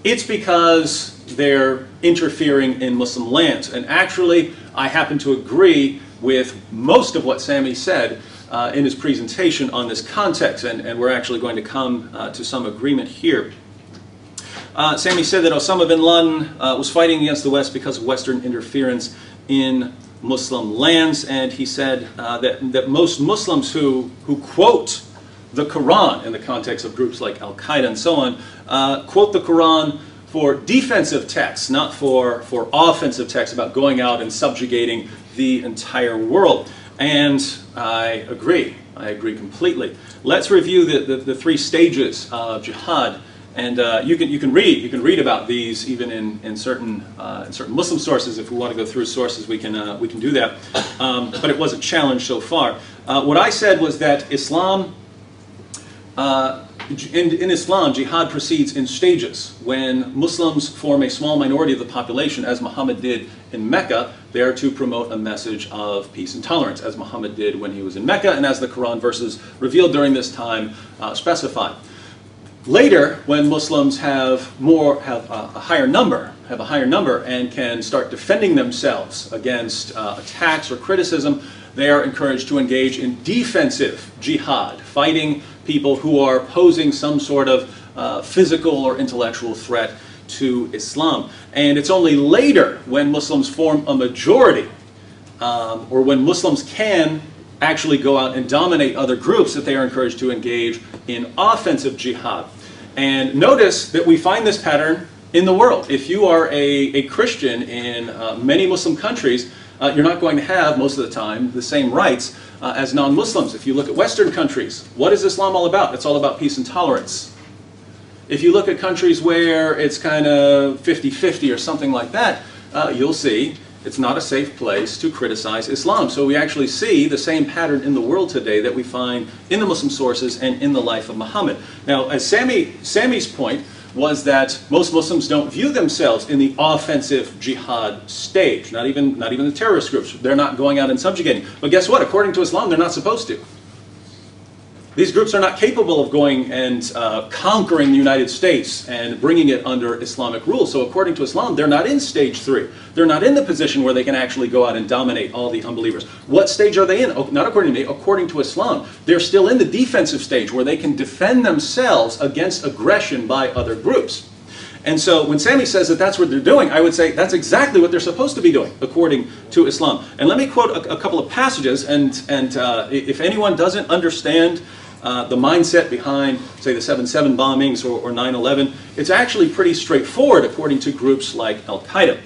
It's because they're interfering in Muslim lands. And actually, I happen to agree with most of what Sami said in his presentation on this context, and we're actually going to come to some agreement here. Sami said that Osama bin Laden was fighting against the West because of Western interference in Muslim lands, and he said that most Muslims who quote the Quran in the context of groups like Al-Qaeda and so on, quote the Quran for defensive texts, not for offensive texts about going out and subjugating the entire world. And I agree completely. Let's review the three stages of jihad. And you can read about these even in certain Muslim sources. If we want to go through sources, we can do that. But it was a challenge so far. What I said was that Islam, in Islam, jihad proceeds in stages. When Muslims form a small minority of the population, as Muhammad did in Mecca, they are to promote a message of peace and tolerance, as Muhammad did when he was in Mecca, and as the Quran verses revealed during this time specify. Later, when Muslims have a higher number and can start defending themselves against attacks or criticism, they are encouraged to engage in defensive jihad, fighting people who are posing some sort of physical or intellectual threat to Islam. And it's only later, when Muslims form a majority, or when Muslims can actually go out and dominate other groups, that they are encouraged to engage in offensive jihad. And notice that we find this pattern in the world. If you are a Christian in many Muslim countries, you're not going to have, most of the time, the same rights as non-Muslims. If you look at Western countries, what is Islam all about? It's all about peace and tolerance. If you look at countries where it's kind of 50-50 or something like that, you'll see it's not a safe place to criticize Islam. So we actually see the same pattern in the world today that we find in the Muslim sources and in the life of Muhammad. Now, as Sami's point was that most Muslims don't view themselves in the offensive jihad stage, not even the terrorist groups. They're not going out and subjugating. But guess what? According to Islam, they're not supposed to. These groups are not capable of going and conquering the United States and bringing it under Islamic rule. So according to Islam, they're not in stage 3. They're not in the position where they can actually go out and dominate all the unbelievers. What stage are they in? Oh, not according to me, according to Islam. They're still in the defensive stage where they can defend themselves against aggression by other groups. And so when Sami says that that's what they're doing, I would say that's exactly what they're supposed to be doing, according to Islam. And let me quote a couple of passages, and if anyone doesn't understand the mindset behind, say, the 7/7 bombings or 9/11, it's actually pretty straightforward according to groups like Al-Qaeda.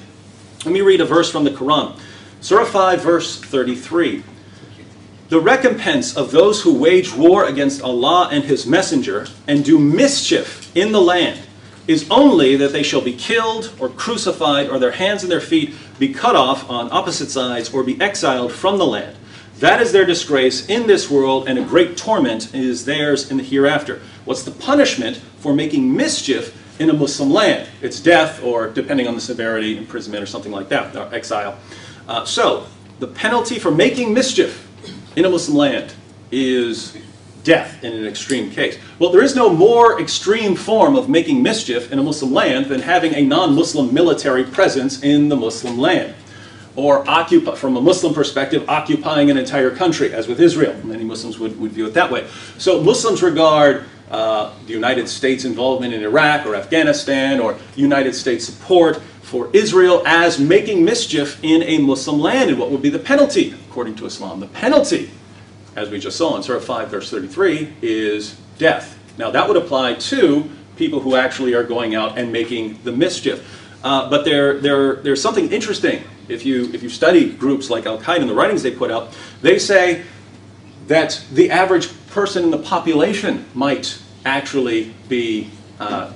Let me read a verse from the Quran. Surah 5, verse 33. The recompense of those who wage war against Allah and His Messenger and do mischief in the land is only that they shall be killed or crucified, or their hands and their feet be cut off on opposite sides, or be exiled from the land. That is their disgrace in this world, and a great torment is theirs in the hereafter. What's the punishment for making mischief in a Muslim land? It's death, or depending on the severity, imprisonment or something like that, or exile. So, the penalty for making mischief in a Muslim land is death in an extreme case. Well, there is no more extreme form of making mischief in a Muslim land than having a non-Muslim military presence in the Muslim land. Or from a Muslim perspective, occupying an entire country, as with Israel. Many Muslims would view it that way. So Muslims regard the United States involvement in Iraq or Afghanistan, or United States support for Israel, as making mischief in a Muslim land. And what would be the penalty, according to Islam? The penalty, as we just saw in Surah 5, verse 33, is death. Now that would apply to people who actually are going out and making the mischief. But there's something interesting. If you study groups like Al-Qaeda and the writings they put out, they say that the average person in the population might actually be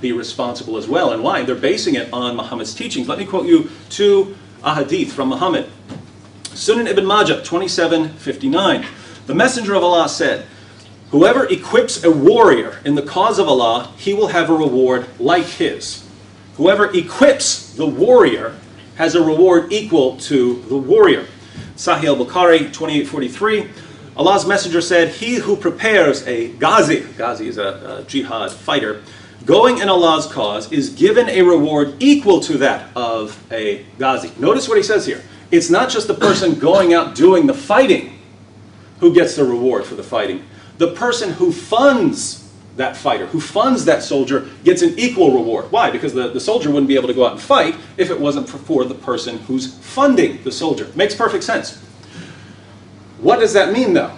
responsible as well. And why? They're basing it on Muhammad's teachings. Let me quote you two ahadith from Muhammad. Sunan Ibn Majah, 27:59. The Messenger of Allah said, "Whoever equips a warrior in the cause of Allah, he will have a reward like his. Whoever equips the warrior has a reward equal to the warrior. Sahih al-Bukhari 2843, Allah's Messenger said, he who prepares a ghazi is a jihad fighter, going in Allah's cause is given a reward equal to that of a ghazi. Notice what he says here. It's not just the person going out doing the fighting who gets the reward for the fighting. The person who funds that fighter, who funds that soldier, gets an equal reward. Why? Because the soldier wouldn't be able to go out and fight if it wasn't for the person who's funding the soldier. Makes perfect sense. What does that mean, though?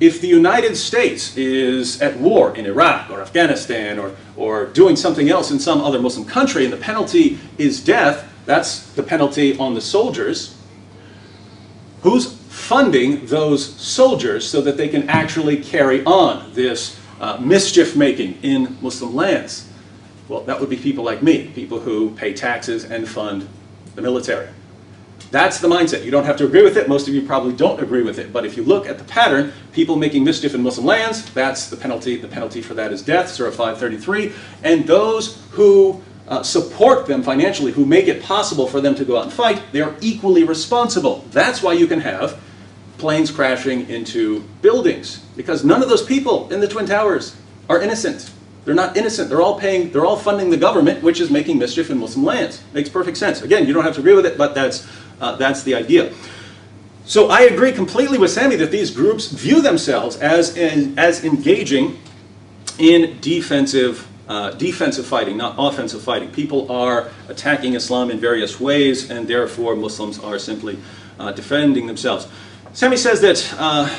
If the United States is at war in Iraq or Afghanistan or doing something else in some other Muslim country and the penalty is death, that's the penalty on the soldiers, who's funding those soldiers so that they can actually carry on this mischief making in Muslim lands? Well, that would be people like me, people who pay taxes and fund the military. That's the mindset. You don't have to agree with it. Most of you probably don't agree with it. But if you look at the pattern, people making mischief in Muslim lands, that's the penalty. The penalty for that is death, Surah 533. And those who support them financially, who make it possible for them to go out and fight, they're equally responsible. That's why you can have planes crashing into buildings, because none of those people in the Twin Towers are innocent. They're not innocent. They're all funding the government, which is making mischief in Muslim lands. Makes perfect sense. Again, you don't have to agree with it, but that's the idea. So I agree completely with Sami that these groups view themselves as engaging in defensive fighting, not offensive fighting. People are attacking Islam in various ways, and therefore Muslims are simply defending themselves. Sami says that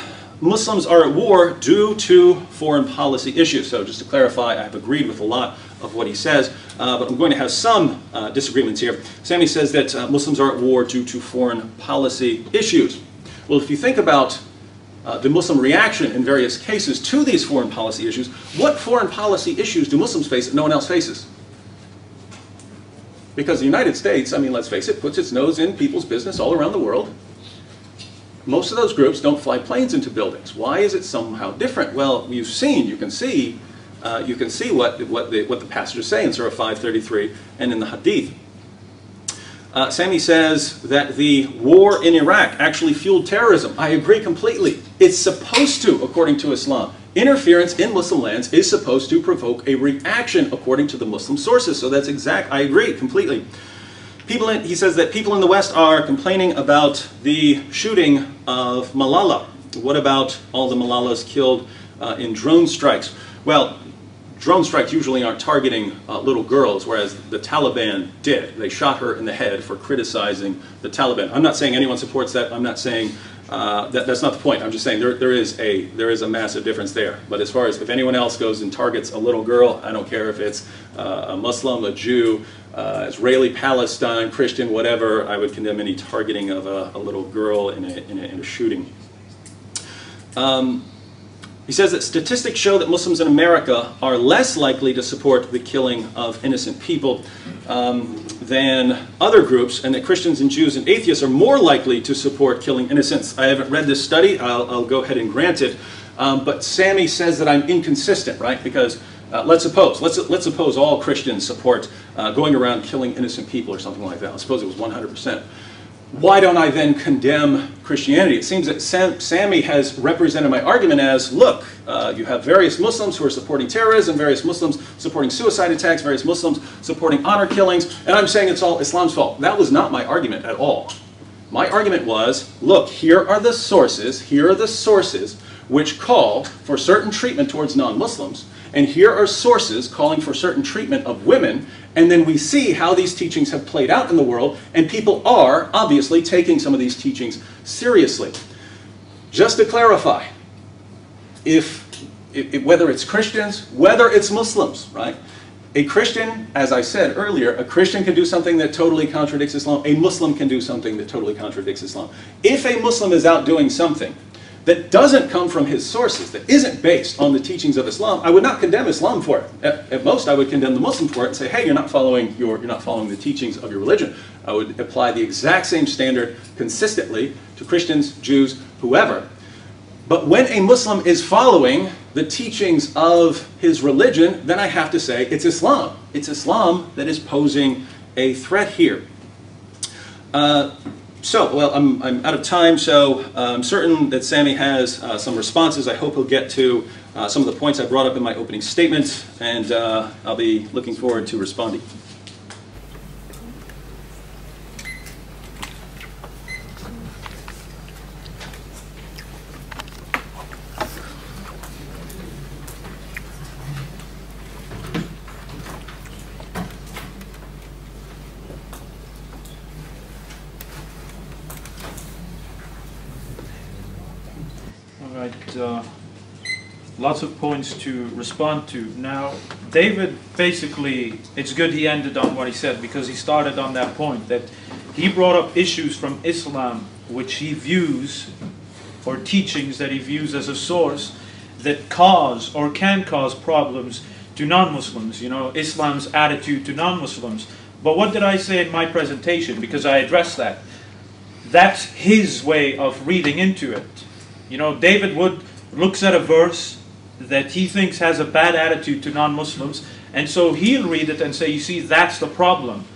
Muslims are at war due to foreign policy issues. So just to clarify, I have agreed with a lot of what he says, but I'm going to have some disagreements here. Sami says that Muslims are at war due to foreign policy issues. Well, if you think about the Muslim reaction in various cases to these foreign policy issues, what foreign policy issues do Muslims face that no one else faces? Because the United States, I mean, let's face it, puts its nose in people's business all around the world. Most of those groups don't fly planes into buildings. Why is it somehow different? Well, you can see what the passages say in Surah 533 and in the Hadith. Sami says that the war in Iraq actually fueled terrorism. I agree completely. It's supposed to, according to Islam. Interference in Muslim lands is supposed to provoke a reaction according to the Muslim sources. So that's exact. I agree completely. He says that people in the West are complaining about the shooting of Malala. What about all the Malalas killed in drone strikes? Well, drone strikes usually aren't targeting little girls, whereas the Taliban did. They shot her in the head for criticizing the Taliban. I'm not saying anyone supports that. I'm not saying that's not the point. I'm just saying there is a massive difference there. But as far as if anyone else goes and targets a little girl, I don't care if it's a Muslim, a Jew, Israeli, Palestine, Christian, whatever, I would condemn any targeting of a little girl in a shooting. He says that statistics show that Muslims in America are less likely to support the killing of innocent people than other groups, and that Christians and Jews and atheists are more likely to support killing innocents. I haven't read this study. I'll go ahead and grant it. But Sami says that I'm inconsistent, right? Because let's suppose all Christians support going around killing innocent people or something like that. Let's suppose it was 100%. Why don't I then condemn Christianity? It seems that Sami has represented my argument as, look, you have various Muslims who are supporting terrorism, various Muslims supporting suicide attacks, various Muslims supporting honor killings, and I'm saying it's all Islam's fault. That was not my argument at all. My argument was, look, here are the sources which call for certain treatment towards non-Muslims, and here are sources calling for certain treatment of women, and then we see how these teachings have played out in the world, and people are obviously taking some of these teachings seriously. Just to clarify, whether it's Christians, whether it's Muslims, right? A Christian, as I said earlier, a Christian can do something that totally contradicts Islam. A Muslim can do something that totally contradicts Islam. If a Muslim is out doing something that doesn't come from his sources, that isn't based on the teachings of Islam, I would not condemn Islam for it. At most, I would condemn the Muslim for it and say, hey, you're not following the teachings of your religion. I would apply the exact same standard consistently to Christians, Jews, whoever. But when a Muslim is following the teachings of his religion, then I have to say it's Islam. It's Islam that is posing a threat here. Well, I'm out of time, so I'm certain that Sami has some responses. I hope he'll get to some of the points I brought up in my opening statement, and I'll be looking forward to responding. Lots of points to respond to. Now, David, basically, it's good he ended on what he said, because he started on that point, that he brought up issues from Islam which he views, or teachings that he views as a source that cause or can cause problems to non-Muslims, Islam's attitude to non-Muslims. But what did I say in my presentation? Because I addressed that. That's his way of reading into it. David Wood looks at a verse that he thinks has a bad attitude to non-Muslims, and so he'll read it and say, you see, that's the problem.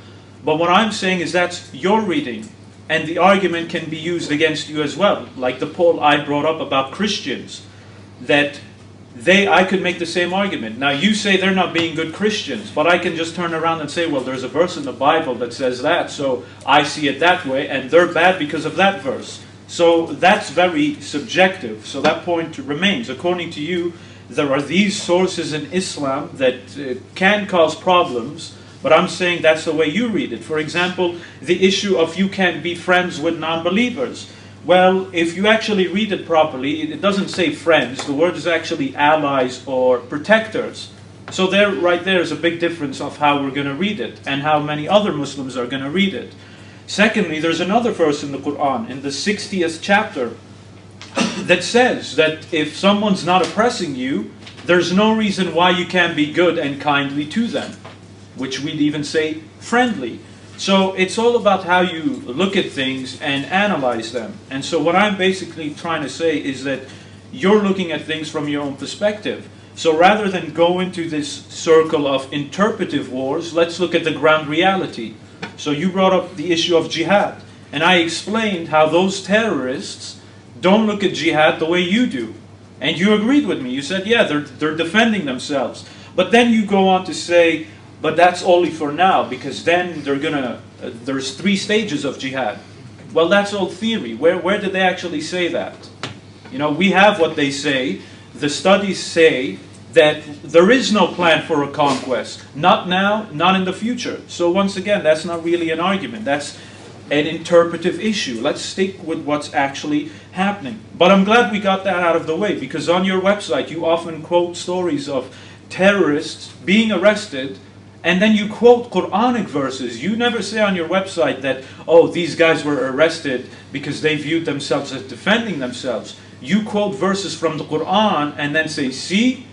But what I'm saying is that's your reading, and the argument can be used against you as well. Like the poll I brought up about Christians, that I could make the same argument. Now you say they're not being good Christians, but I can just turn around and say, well, there's a verse in the Bible that says that, so I see it that way, and they're bad because of that verse. So that's very subjective, so that point remains. According to you, there are these sources in Islam that can cause problems, but I'm saying that's the way you read it. For example, the issue of you can't be friends with non-believers. Well, if you actually read it properly, it doesn't say friends. The word is actually allies or protectors. So right there is a big difference of how we're going to read it and how many other Muslims are going to read it. Secondly, there's another verse in the Quran, in the 60th chapter, that says that if someone's not oppressing you, there's no reason why you can't be good and kindly to them, which we'd even say friendly. So it's all about how you look at things and analyze them. And so what I'm basically trying to say is that you're looking at things from your own perspective. So rather than go into this circle of interpretive wars, let's look at the ground reality. So you brought up the issue of jihad, and I explained how those terrorists don't look at jihad the way you do. And you agreed with me. You said, yeah, they're defending themselves. But then you go on to say, but that's only for now, because then there's 3 stages of jihad. Well, that's all theory. Where did they actually say that? We have what they say. The studies say that there is no plan for a conquest. Not now, not in the future. So once again, that's not really an argument. That's an interpretive issue. Let's stick with what's actually happening. But I'm glad we got that out of the way, because on your website you often quote stories of terrorists being arrested, and then you quote Quranic verses. You never say on your website that, oh, these guys were arrested because they viewed themselves as defending themselves. You quote verses from the Quran and then say, see,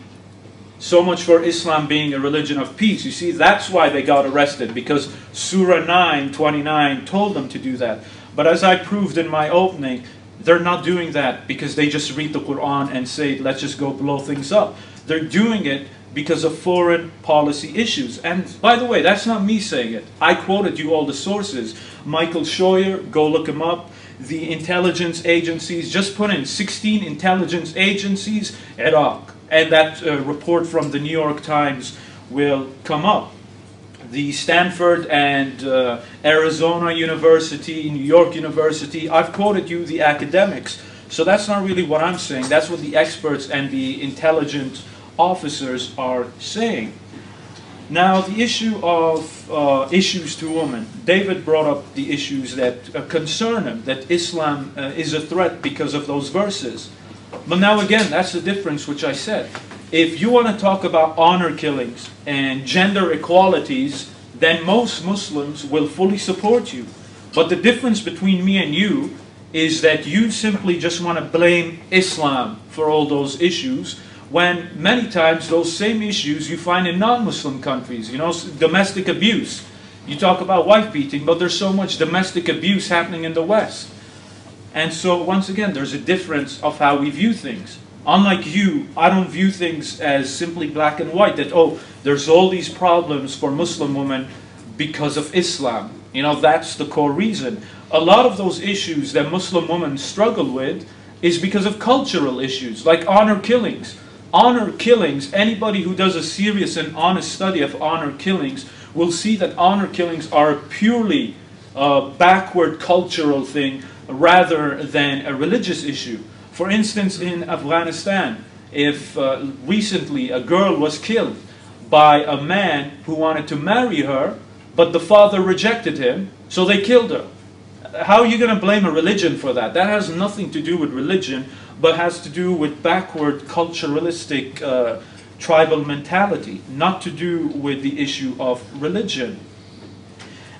so much for Islam being a religion of peace. You see, that's why they got arrested, because Surah 9:29 told them to do that. But as I proved in my opening, they're not doing that because they just read the Quran and say, let's just go blow things up. They're doing it because of foreign policy issues. And by the way, that's not me saying it. I quoted you all the sources. Michael Scheuer, go look him up. The intelligence agencies, just put in 16 intelligence agencies, Iraq. And that report from the New York Times will come up. The Stanford and Arizona University, New York University, I've quoted you the academics. So that's not really what I'm saying. That's what the experts and the intelligent officers are saying. Now, the issue of issues to women. David brought up the issues that concern him, that Islam is a threat because of those verses. But now again, that's the difference which I said. If you want to talk about honor killings and gender equalities, then most Muslims will fully support you. But the difference between me and you is that you simply just want to blame Islam for all those issues, when many times those same issues you find in non-Muslim countries. Domestic abuse. You talk about wife beating, but there's so much domestic abuse happening in the West. And so, once again, there's a difference of how we view things. Unlike you, I don't view things as simply black and white, that, oh, there's all these problems for Muslim women because of Islam. You know, that's the core reason. A lot of those issues that Muslim women struggle with is because of cultural issues, like honor killings. Honor killings, anybody who does a serious and honest study of honor killings will see that honor killings are a purely backward cultural thing rather than a religious issue. For instance, in Afghanistan, if recently a girl was killed by a man who wanted to marry her, but the father rejected him, so they killed her. How are you going to blame a religion for that? That has nothing to do with religion, but has to do with backward culturalistic tribal mentality, not to do with the issue of religion.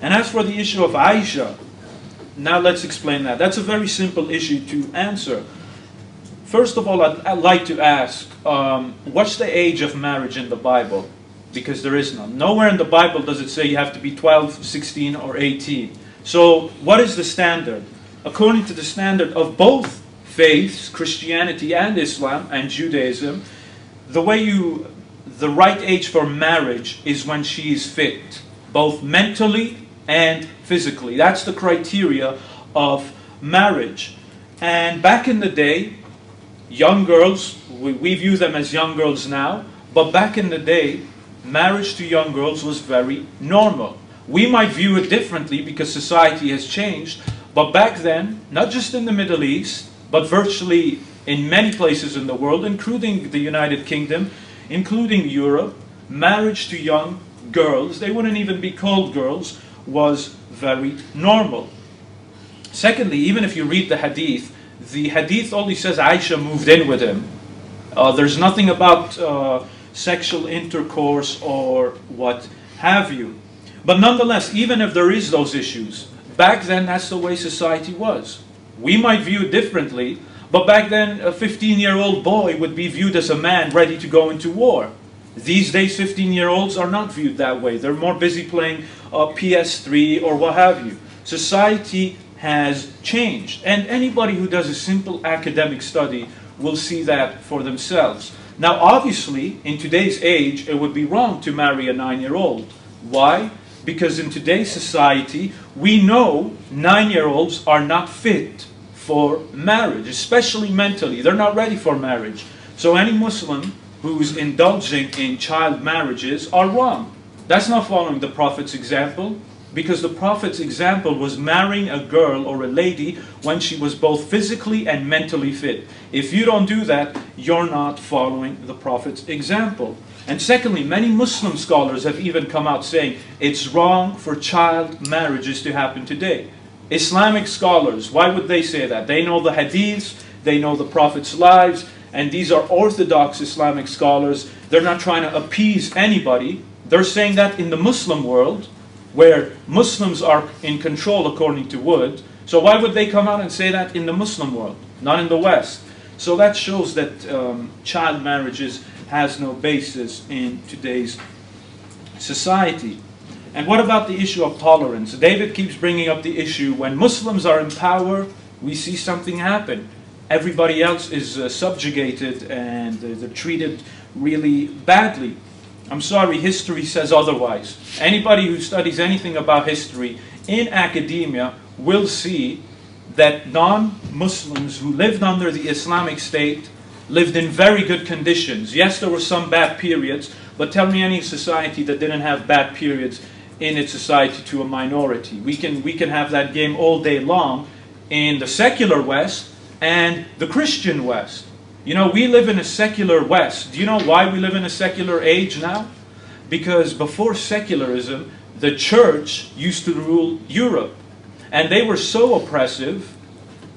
And as for the issue of Aisha, now let's explain that. That's a very simple issue to answer. First of all, I'd like to ask, what's the age of marriage in the Bible? Because there is none. Nowhere in the Bible does it say you have to be 12, 16, or 18. So what is the standard? According to the standard of both faiths, Christianity and Islam and Judaism, the right age for marriage is when she is fit, both mentally and physically. That's the criteria of marriage. And back in the day, young girls, we view them as young girls now, but back in the day, marriage to young girls was very normal. We might view it differently because society has changed, but back then, not just in the Middle East, but virtually in many places in the world, including the United Kingdom, including Europe, marriage to young girls, they wouldn't even be called girls, was very normal. Secondly, even if you read the hadith only says Aisha moved in with him. There's nothing about sexual intercourse or what have you. But nonetheless, even if there is those issues, back then that's the way society was. We might view it differently, but back then a 15-year-old boy would be viewed as a man ready to go into war. These days 15-year-olds are not viewed that way. They're more busy playing PS3 or what have you. Society has changed, and anybody who does a simple academic study will see that for themselves. Now obviously, in today's age, it would be wrong to marry a 9-year-old. Why? Because in today's society, we know 9-year-olds are not fit for marriage, especially mentally. They're not ready for marriage. So any Muslim who's indulging in child marriages are wrong. That's not following the Prophet's example, because the Prophet's example was marrying a girl or a lady when she was both physically and mentally fit. If you don't do that, you're not following the Prophet's example. And secondly, many Muslim scholars have even come out saying it's wrong for child marriages to happen today. Islamic scholars, why would they say that? They know the hadiths, they know the Prophet's lives, and these are orthodox Islamic scholars. They're not trying to appease anybody. They're saying that in the Muslim world, where Muslims are in control according to Wood. So why would they come out and say that in the Muslim world, not in the West? So that shows that child marriages has no basis in today's society. And what about the issue of tolerance? David keeps bringing up the issue when Muslims are in power, we see something happen. Everybody else is subjugated and they're treated really badly. I'm sorry, history says otherwise. Anybody who studies anything about history in academia will see that non-Muslims who lived under the Islamic State lived in very good conditions. Yes, there were some bad periods, but tell me any society that didn't have bad periods in its society to a minority. We can have that game all day long in the secular West and the Christian West. You know, we live in a secular West. Do you know why we live in a secular age now? Because before secularism, the church used to rule Europe. And they were so oppressive,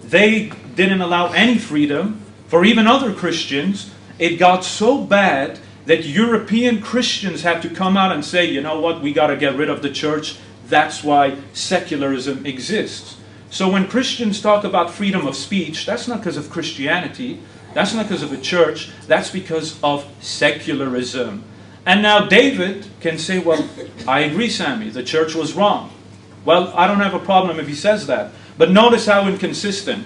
they didn't allow any freedom for even other Christians. It got so bad that European Christians had to come out and say, you know what, we got to get rid of the church. That's why secularism exists. So when Christians talk about freedom of speech, that's not because of Christianity. That's not because of a church. That's because of secularism. And now David can say, well, I agree, Sami, the church was wrong. Well, I don't have a problem if he says that. But notice how inconsistent.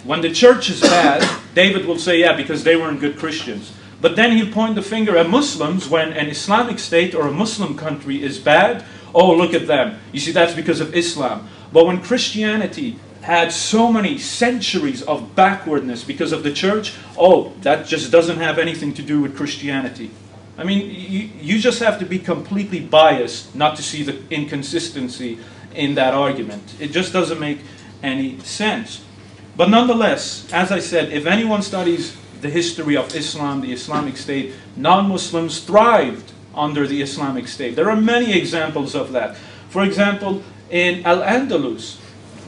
When the church is bad, David will say, yeah, because they weren't good Christians. But then he'll point the finger at Muslims when an Islamic state or a Muslim country is bad, oh, look at them. You see, that's because of Islam. But when Christianity had so many centuries of backwardness because of the church, oh, that just doesn't have anything to do with Christianity. I mean, you just have to be completely biased not to see the inconsistency in that argument. It just doesn't make any sense. But nonetheless, as I said, if anyone studies the history of Islam, the Islamic State, non-Muslims thrived under the Islamic State. There are many examples of that. For example, in Al-Andalus,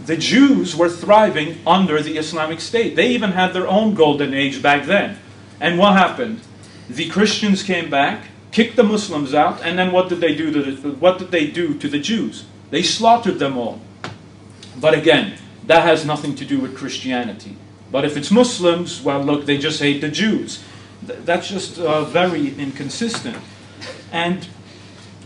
the Jews were thriving under the Islamic State. They even had their own golden age back then. And what happened? The Christians came back, kicked the Muslims out, and then what did they do to the Jews? They slaughtered them all. But again, that has nothing to do with Christianity. But if it's Muslims, well, look, they just hate the Jews. That's just very inconsistent. And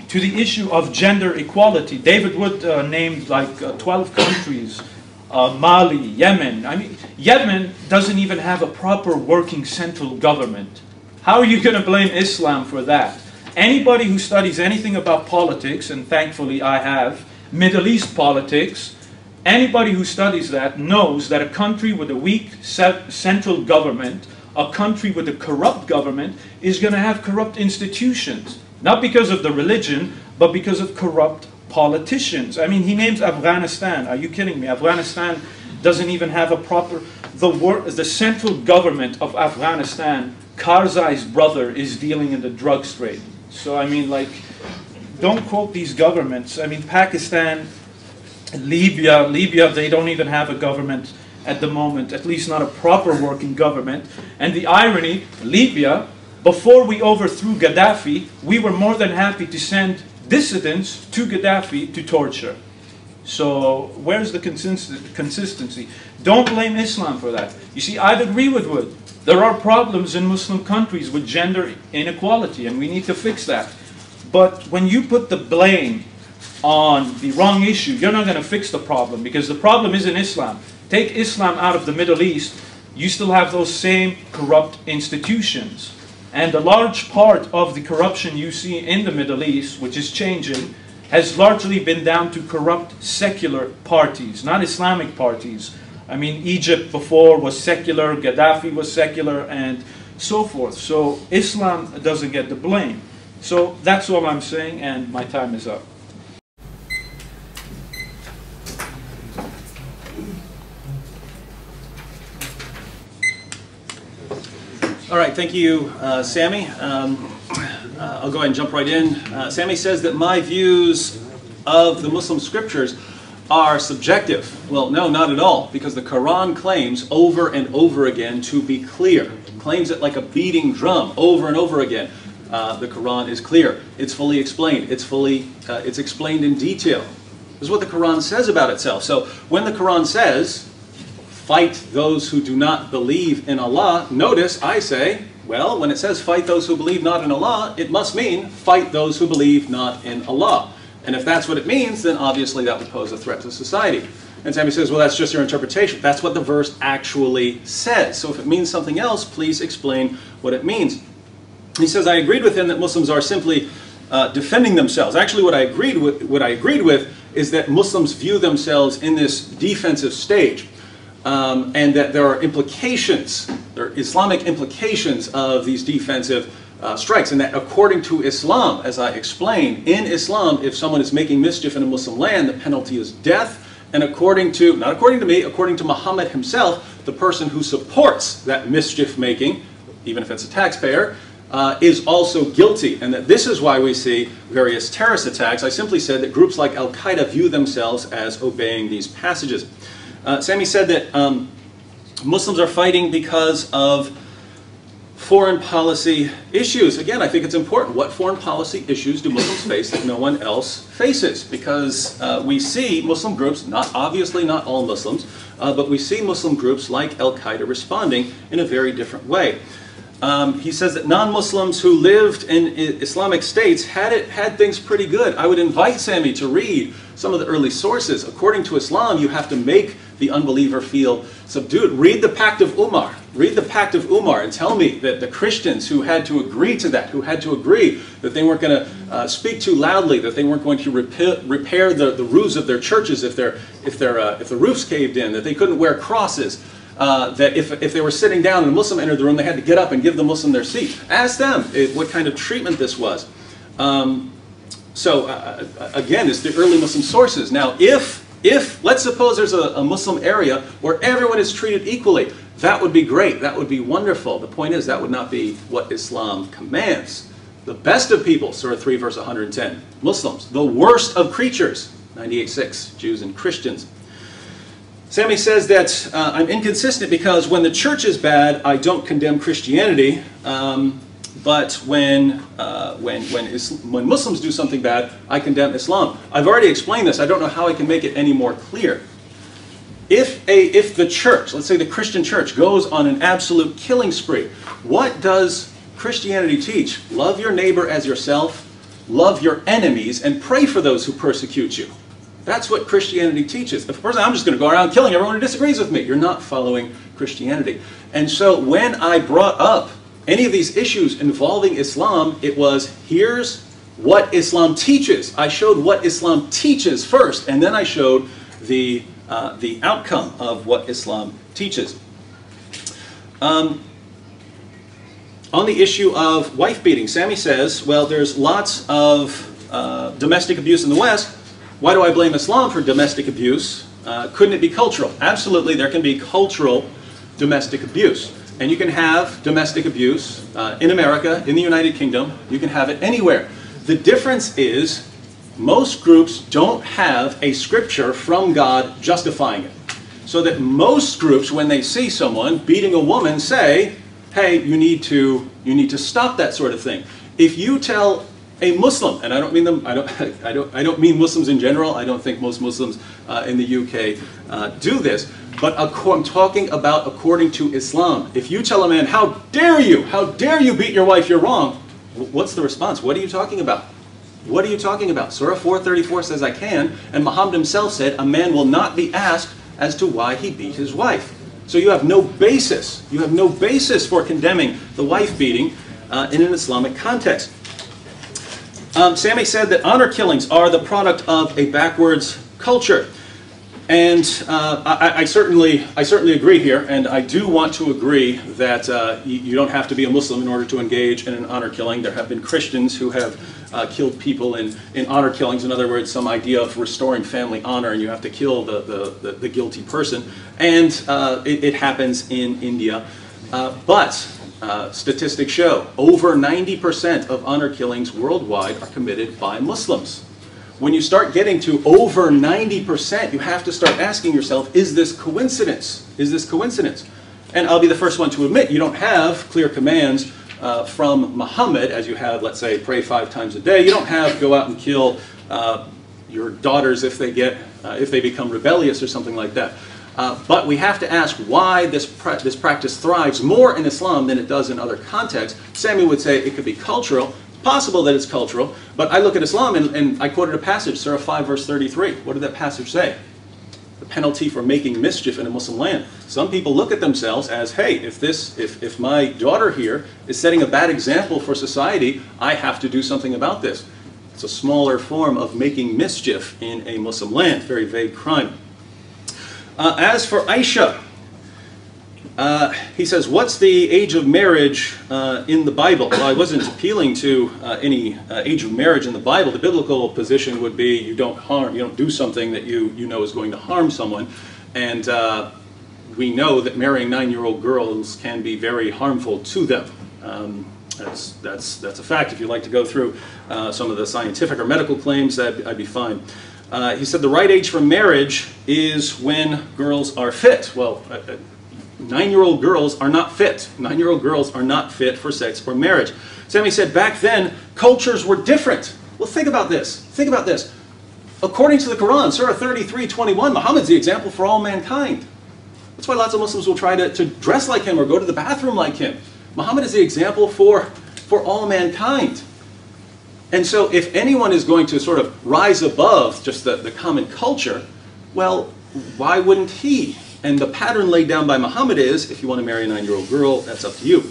to the issue of gender equality, David Wood named like 12 countries, Mali, Yemen. I mean, Yemen doesn't even have a proper working central government. How are you going to blame Islam for that? Anybody who studies anything about politics, and thankfully I have, Middle East politics, anybody who studies that knows that a country with a weak central government, a country with a corrupt government, is going to have corrupt institutions. Not because of the religion, but because of corrupt politicians. I mean, he names Afghanistan. Are you kidding me? Afghanistan doesn't even have a proper... The central government of Afghanistan, Karzai's brother, is dealing in the drugs trade. So, I mean, like, don't quote these governments. I mean, Pakistan, Libya, they don't even have a government at the moment, at least not a proper working government. And the irony, Libya, before we overthrew Gaddafi, we were more than happy to send dissidents to Gaddafi to torture. So where's the consistency? Don't blame Islam for that. You see, I'd agree with Wood. There are problems in Muslim countries with gender inequality, and we need to fix that. But when you put the blame on the wrong issue, you're not going to fix the problem, because the problem isn't Islam. Take Islam out of the Middle East, you still have those same corrupt institutions. And a large part of the corruption you see in the Middle East, which is changing, has largely been down to corrupt secular parties, not Islamic parties. I mean, Egypt before was secular, Gaddafi was secular, and so forth. So Islam doesn't get the blame. So that's all I'm saying, and my time is up. All right, thank you, Sami. I'll go ahead and jump right in. Sami says that my views of the Muslim scriptures are subjective. Well, no, not at all, because the Quran claims over and over again to be clear. It claims it like a beating drum over and over again. The Quran is clear. It's fully explained. It's explained in detail. This is what the Quran says about itself. So when the Quran says, fight those who do not believe in Allah, notice I say, well, when it says fight those who believe not in Allah, it must mean fight those who believe not in Allah. And if that's what it means, then obviously that would pose a threat to society. And Sami says, well, that's just your interpretation. That's what the verse actually says. So if it means something else, please explain what it means. He says, I agreed with him that Muslims are simply defending themselves. Actually, what I agreed with is that Muslims view themselves in this defensive stage. And that there are implications, there are Islamic implications of these defensive strikes, and that according to Islam, as I explained, in Islam, if someone is making mischief in a Muslim land, the penalty is death, and according to, not according to me, according to Muhammad himself, the person who supports that mischief making, even if it's a taxpayer, is also guilty, and that this is why we see various terrorist attacks. I simply said that groups like Al-Qaeda view themselves as obeying these passages. Sami said that Muslims are fighting because of foreign policy issues. Again, I think it's important. What foreign policy issues do Muslims face that no one else faces? Because we see Muslim groups, obviously not all Muslims, but we see Muslim groups like Al-Qaeda responding in a very different way. He says that non-Muslims who lived in Islamic states had things pretty good. I would invite Sami to read some of the early sources. According to Islam, you have to make the unbeliever feel subdued. Read the Pact of Umar. Read the Pact of Umar and tell me that the Christians who had to agree to that, who had to agree that they weren't going to speak too loudly, that they weren't going to repair the roofs of their churches if the roofs caved in, that they couldn't wear crosses, that if they were sitting down and a Muslim entered the room, they had to get up and give the Muslim their seat. Ask them what kind of treatment this was. Again, it's the early Muslim sources. Now, if let's suppose there's a Muslim area where everyone is treated equally, that would be great. That would be wonderful. The point is, that would not be what Islam commands. The best of people, Surah 3, verse 110, Muslims. The worst of creatures, 98:6, Jews and Christians. Sami says that I'm inconsistent because when the church is bad, I don't condemn Christianity. But when Muslims do something bad, I condemn Islam. I've already explained this. I don't know how I can make it any more clear. If the church, let's say the Christian church, goes on an absolute killing spree, what does Christianity teach? Love your neighbor as yourself, love your enemies, and pray for those who persecute you. That's what Christianity teaches. If a person, I'm just going to go around killing everyone who disagrees with me, you're not following Christianity. And so when I brought up any of these issues involving Islam, it was, here's what Islam teaches. I showed what Islam teaches first, and then I showed the outcome of what Islam teaches. On the issue of wife beating, Sami says, well, there's lots of domestic abuse in the West. Why do I blame Islam for domestic abuse? Couldn't it be cultural? Absolutely, there can be cultural domestic abuse. And you can have domestic abuse in America, in the United Kingdom. You can have it anywhere. The difference is most groups don't have a scripture from God justifying it. So that most groups, when they see someone beating a woman, say, hey, you need to stop that sort of thing. If you tell a Muslim, and I don't mean them, I don't mean Muslims in general. I don't think most Muslims in the UK do this. But I'm talking about according to Islam. If you tell a man, how dare you beat your wife, you're wrong. What's the response? What are you talking about? What are you talking about? Surah 4:34 says I can, and Muhammad himself said a man will not be asked as to why he beat his wife. So you have no basis. You have no basis for condemning the wife beating in an Islamic context. Sami said that honor killings are the product of a backwards culture. And I certainly agree here, and I do want to agree that you don't have to be a Muslim in order to engage in an honor killing. There have been Christians who have killed people in honor killings. In other words, some idea of restoring family honor, and you have to kill the guilty person. And it happens in India. But statistics show over 90% of honor killings worldwide are committed by Muslims. When you start getting to over 90%, you have to start asking yourself, is this coincidence? Is this coincidence? And I'll be the first one to admit, you don't have clear commands from Muhammad, as you have, let's say, pray 5 times a day. You don't have go out and kill your daughters if they become rebellious or something like that. But we have to ask why this practice thrives more in Islam than it does in other contexts. Sami would say it could be cultural. Possible that it's cultural, but I look at Islam and I quoted a passage, Surah 5, verse 33. What did that passage say? The penalty for making mischief in a Muslim land. Some people look at themselves as, hey, if my daughter here is setting a bad example for society, I have to do something about this. It's a smaller form of making mischief in a Muslim land. Very vague crime. As for Aisha, he says, what's the age of marriage in the Bible? Well, I wasn't appealing to any age of marriage in the Bible. The biblical position would be you don't do something that you know is going to harm someone. And we know that marrying 9-year-old girls can be very harmful to them. That's a fact. If you'd like to go through some of the scientific or medical claims, I'd be fine. He said the right age for marriage is when girls are fit. Well, 9-year-old girls are not fit. 9-year-old girls are not fit for sex or marriage. Sami said back then, cultures were different. Well, think about this. Think about this. According to the Quran, Surah 33:21, Muhammad's the example for all mankind. That's why lots of Muslims will try to dress like him or go to the bathroom like him. Muhammad is the example for all mankind. And so if anyone is going to sort of rise above just the common culture, well, why wouldn't he? And the pattern laid down by Muhammad is, if you want to marry a 9-year-old girl, that's up to you.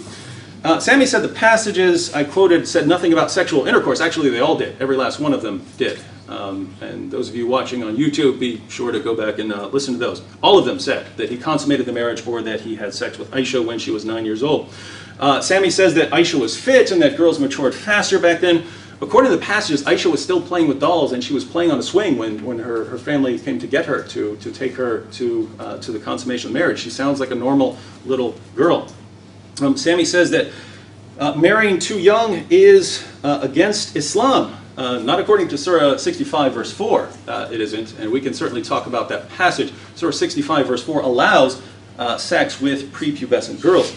Sami said the passages I quoted said nothing about sexual intercourse. Actually, they all did. Every last one of them did. And those of you watching on YouTube, be sure to go back and listen to those. All of them said that he consummated the marriage or that he had sex with Aisha when she was 9 years old. Sami says that Aisha was fit and that girls matured faster back then. According to the passages, Aisha was still playing with dolls and she was playing on a swing when her family came to get her to take her to the consummation of marriage. She sounds like a normal little girl. Sami says that marrying too young is against Islam. Not according to Surah 65 verse 4, it isn't, and we can certainly talk about that passage. Surah 65 verse 4 allows sex with prepubescent girls.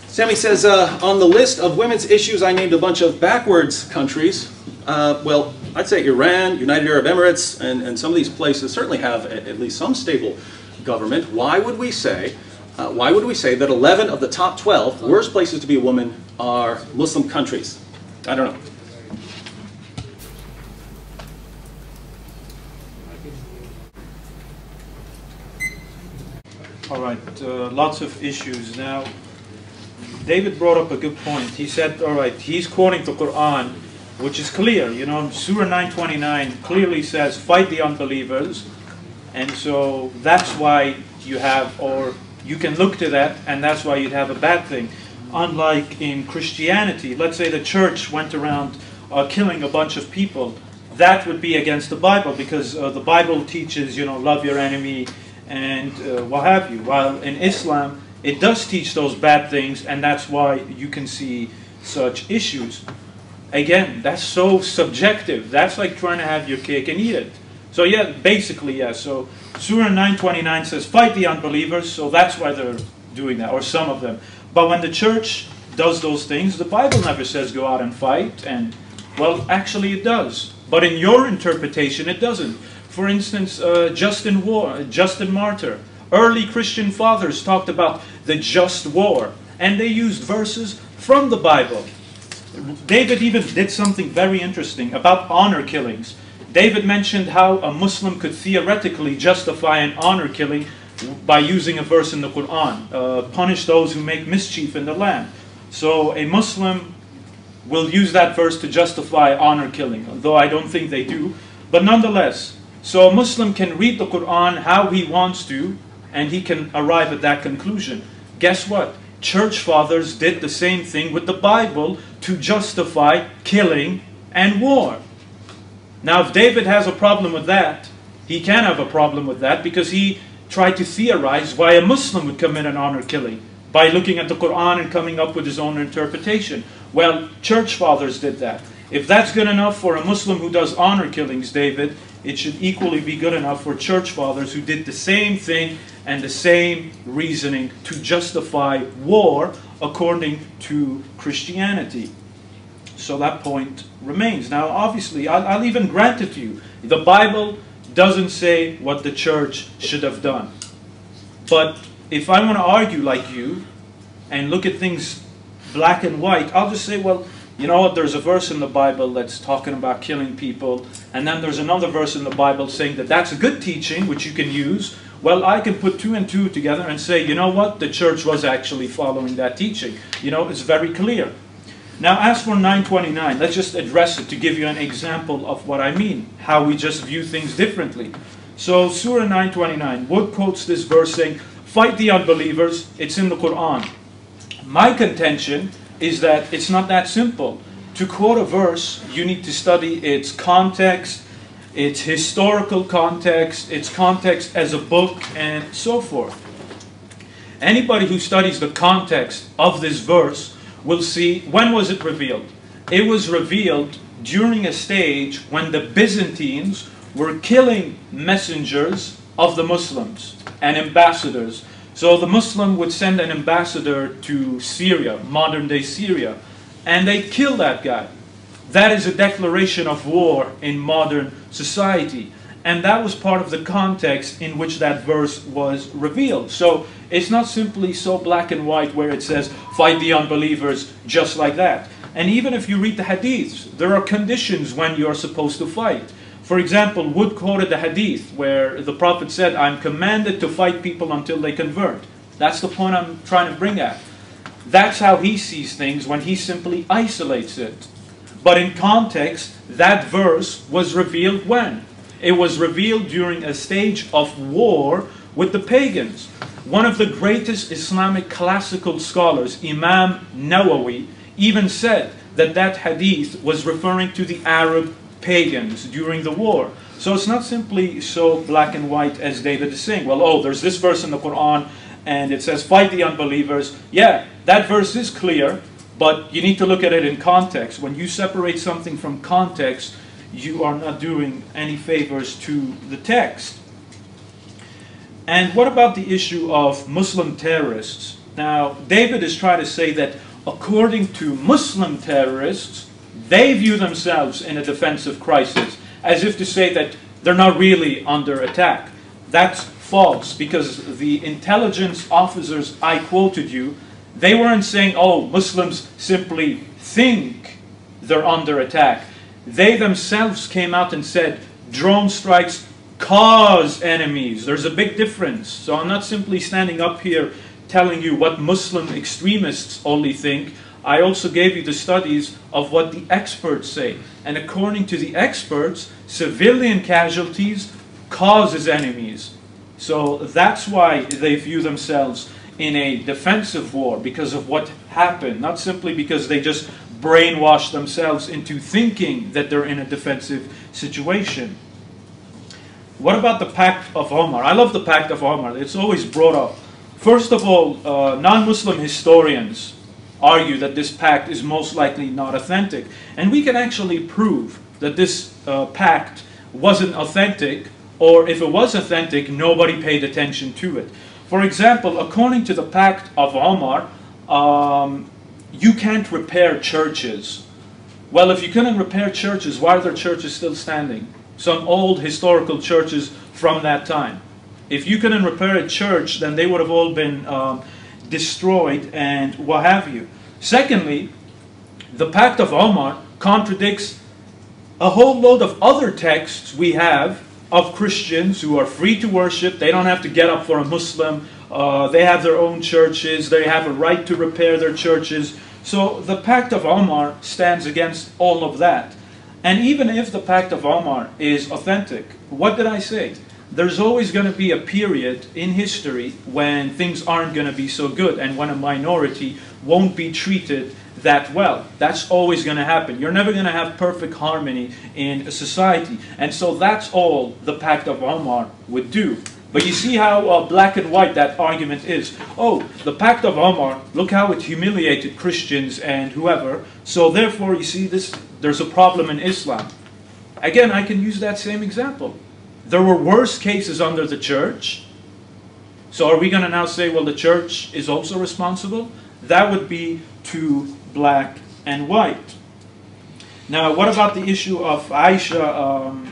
Sami says, on the list of women's issues I named a bunch of backwards countries. Well, I'd say Iran, United Arab Emirates, and some of these places certainly have at least some stable government. Why would we say that 11 of the top 12 worst places to be a woman are Muslim countries? I don't know. All right, lots of issues. Now, David brought up a good point. He said, all right, he's quoting the Quran, which is clear. You know, Surah 929 clearly says, fight the unbelievers. And so that's why you have, or you can look to that, and that's why you'd have a bad thing. Unlike in Christianity, let's say the church went around killing a bunch of people. That would be against the Bible, because the Bible teaches, you know, love your enemy and what have you. While in Islam, it does teach those bad things, and that's why you can see such issues. Again, that's so subjective. That's like trying to have your cake and eat it. So yeah, basically, yeah. So Surah 929 says, fight the unbelievers, so that's why they're doing that, or some of them. But when the church does those things, the Bible never says go out and fight, and, well, actually it does. But in your interpretation, it doesn't. For instance, Justin Martyr, early Christian fathers talked about the just war, and they used verses from the Bible. David even did something very interesting about honor killings. David mentioned how a Muslim could theoretically justify an honor killing by using a verse in the Quran. Punish those who make mischief in the land. So a Muslim will use that verse to justify honor killing, though I don't think they do. But nonetheless, so a Muslim can read the Quran how he wants to, and he can arrive at that conclusion. Guess what? Church fathers did the same thing with the Bible to justify killing and war. Now, if David has a problem with that, he can have a problem with that because he tried to theorize why a Muslim would commit an honor killing by looking at the Quran and coming up with his own interpretation. Well, church fathers did that. If that's good enough for a Muslim who does honor killings, David, it should equally be good enough for church fathers who did the same thing and the same reasoning to justify war according to Christianity. So that point remains. Now, obviously, I'll even grant it to you. The Bible doesn't say what the church should have done. But if I want to argue like you and look at things black and white, I'll just say, well, you know what, there's a verse in the Bible that's talking about killing people, and then there's another verse in the Bible saying that that's a good teaching, which you can use. Well, I can put 2 and 2 together and say, you know what, the church was actually following that teaching. You know, it's very clear. Now, as for 929, let's just address it to give you an example of what I mean, how we just view things differently. So, Surah 929, Wood quotes this verse saying, fight the unbelievers, it's in the Quran. My contention is that it's not that simple. To quote a verse, you need to study its context, its historical context, its context as a book, and so forth. Anybody who studies the context of this verse will see, when was it revealed? It was revealed during a stage when the Byzantines were killing messengers of the Muslims and ambassadors. So the Muslim would send an ambassador to Syria, modern-day Syria, and they kill that guy. That is a declaration of war in modern society. And that was part of the context in which that verse was revealed. So it's not simply so black and white where it says, fight the unbelievers, just like that. And even if you read the hadiths, there are conditions when you're supposed to fight. For example, Wood quoted the hadith where the Prophet said, I'm commanded to fight people until they convert. That's the point I'm trying to bring at. That's how he sees things when he simply isolates it. But in context, that verse was revealed when? It was revealed during a stage of war with the pagans. One of the greatest Islamic classical scholars, Imam Nawawi, even said that that hadith was referring to the Arab pagans during the war. So it's not simply so black and white as David is saying. Well, oh, there's this verse in the Quran and it says, fight the unbelievers. Yeah, that verse is clear, but you need to look at it in context. When you separate something from context, you are not doing any favors to the text. And what about the issue of Muslim terrorists? Now, David is trying to say that according to Muslim terrorists, they view themselves in a defensive crisis, as if to say that they're not really under attack. That's false, because the intelligence officers I quoted you, they weren't saying, oh, Muslims simply think they're under attack. They themselves came out and said, drone strikes cause enemies. There's a big difference. So I'm not simply standing up here telling you what Muslim extremists only think. I also gave you the studies of what the experts say. And according to the experts, civilian casualties causes enemies. So that's why they view themselves in a defensive war, because of what happened, not simply because they just brainwash themselves into thinking that they're in a defensive situation. What about the Pact of Omar? I love the Pact of Omar. It's always brought up. First of all, non-Muslim historians argue that this pact is most likely not authentic. And we can actually prove that this pact wasn't authentic, or if it was authentic, nobody paid attention to it. For example, according to the Pact of Omar, you can't repair churches. Well, if you couldn't repair churches, why are there churches still standing? Some old historical churches from that time. If you couldn't repair a church, then they would have all been destroyed and what have you. Secondly, the Pact of Omar contradicts a whole load of other texts we have of Christians who are free to worship. They don't have to get up for a Muslim. They have their own churches. They have a right to repair their churches. So the Pact of Omar stands against all of that. And even if the Pact of Omar is authentic, what did I say? There's always going to be a period in history when things aren't going to be so good and when a minority won't be treated that well. That's always going to happen. You're never going to have perfect harmony in a society. And so that's all the Pact of Omar would do. But you see how black and white that argument is. Oh, the Pact of Omar, look how it humiliated Christians and whoever. So therefore, you see, there's a problem in Islam. Again, I can use that same example. There were worse cases under the church. So are we going to now say, well, the church is also responsible? That would be too black and white. Now, what about the issue of Aisha?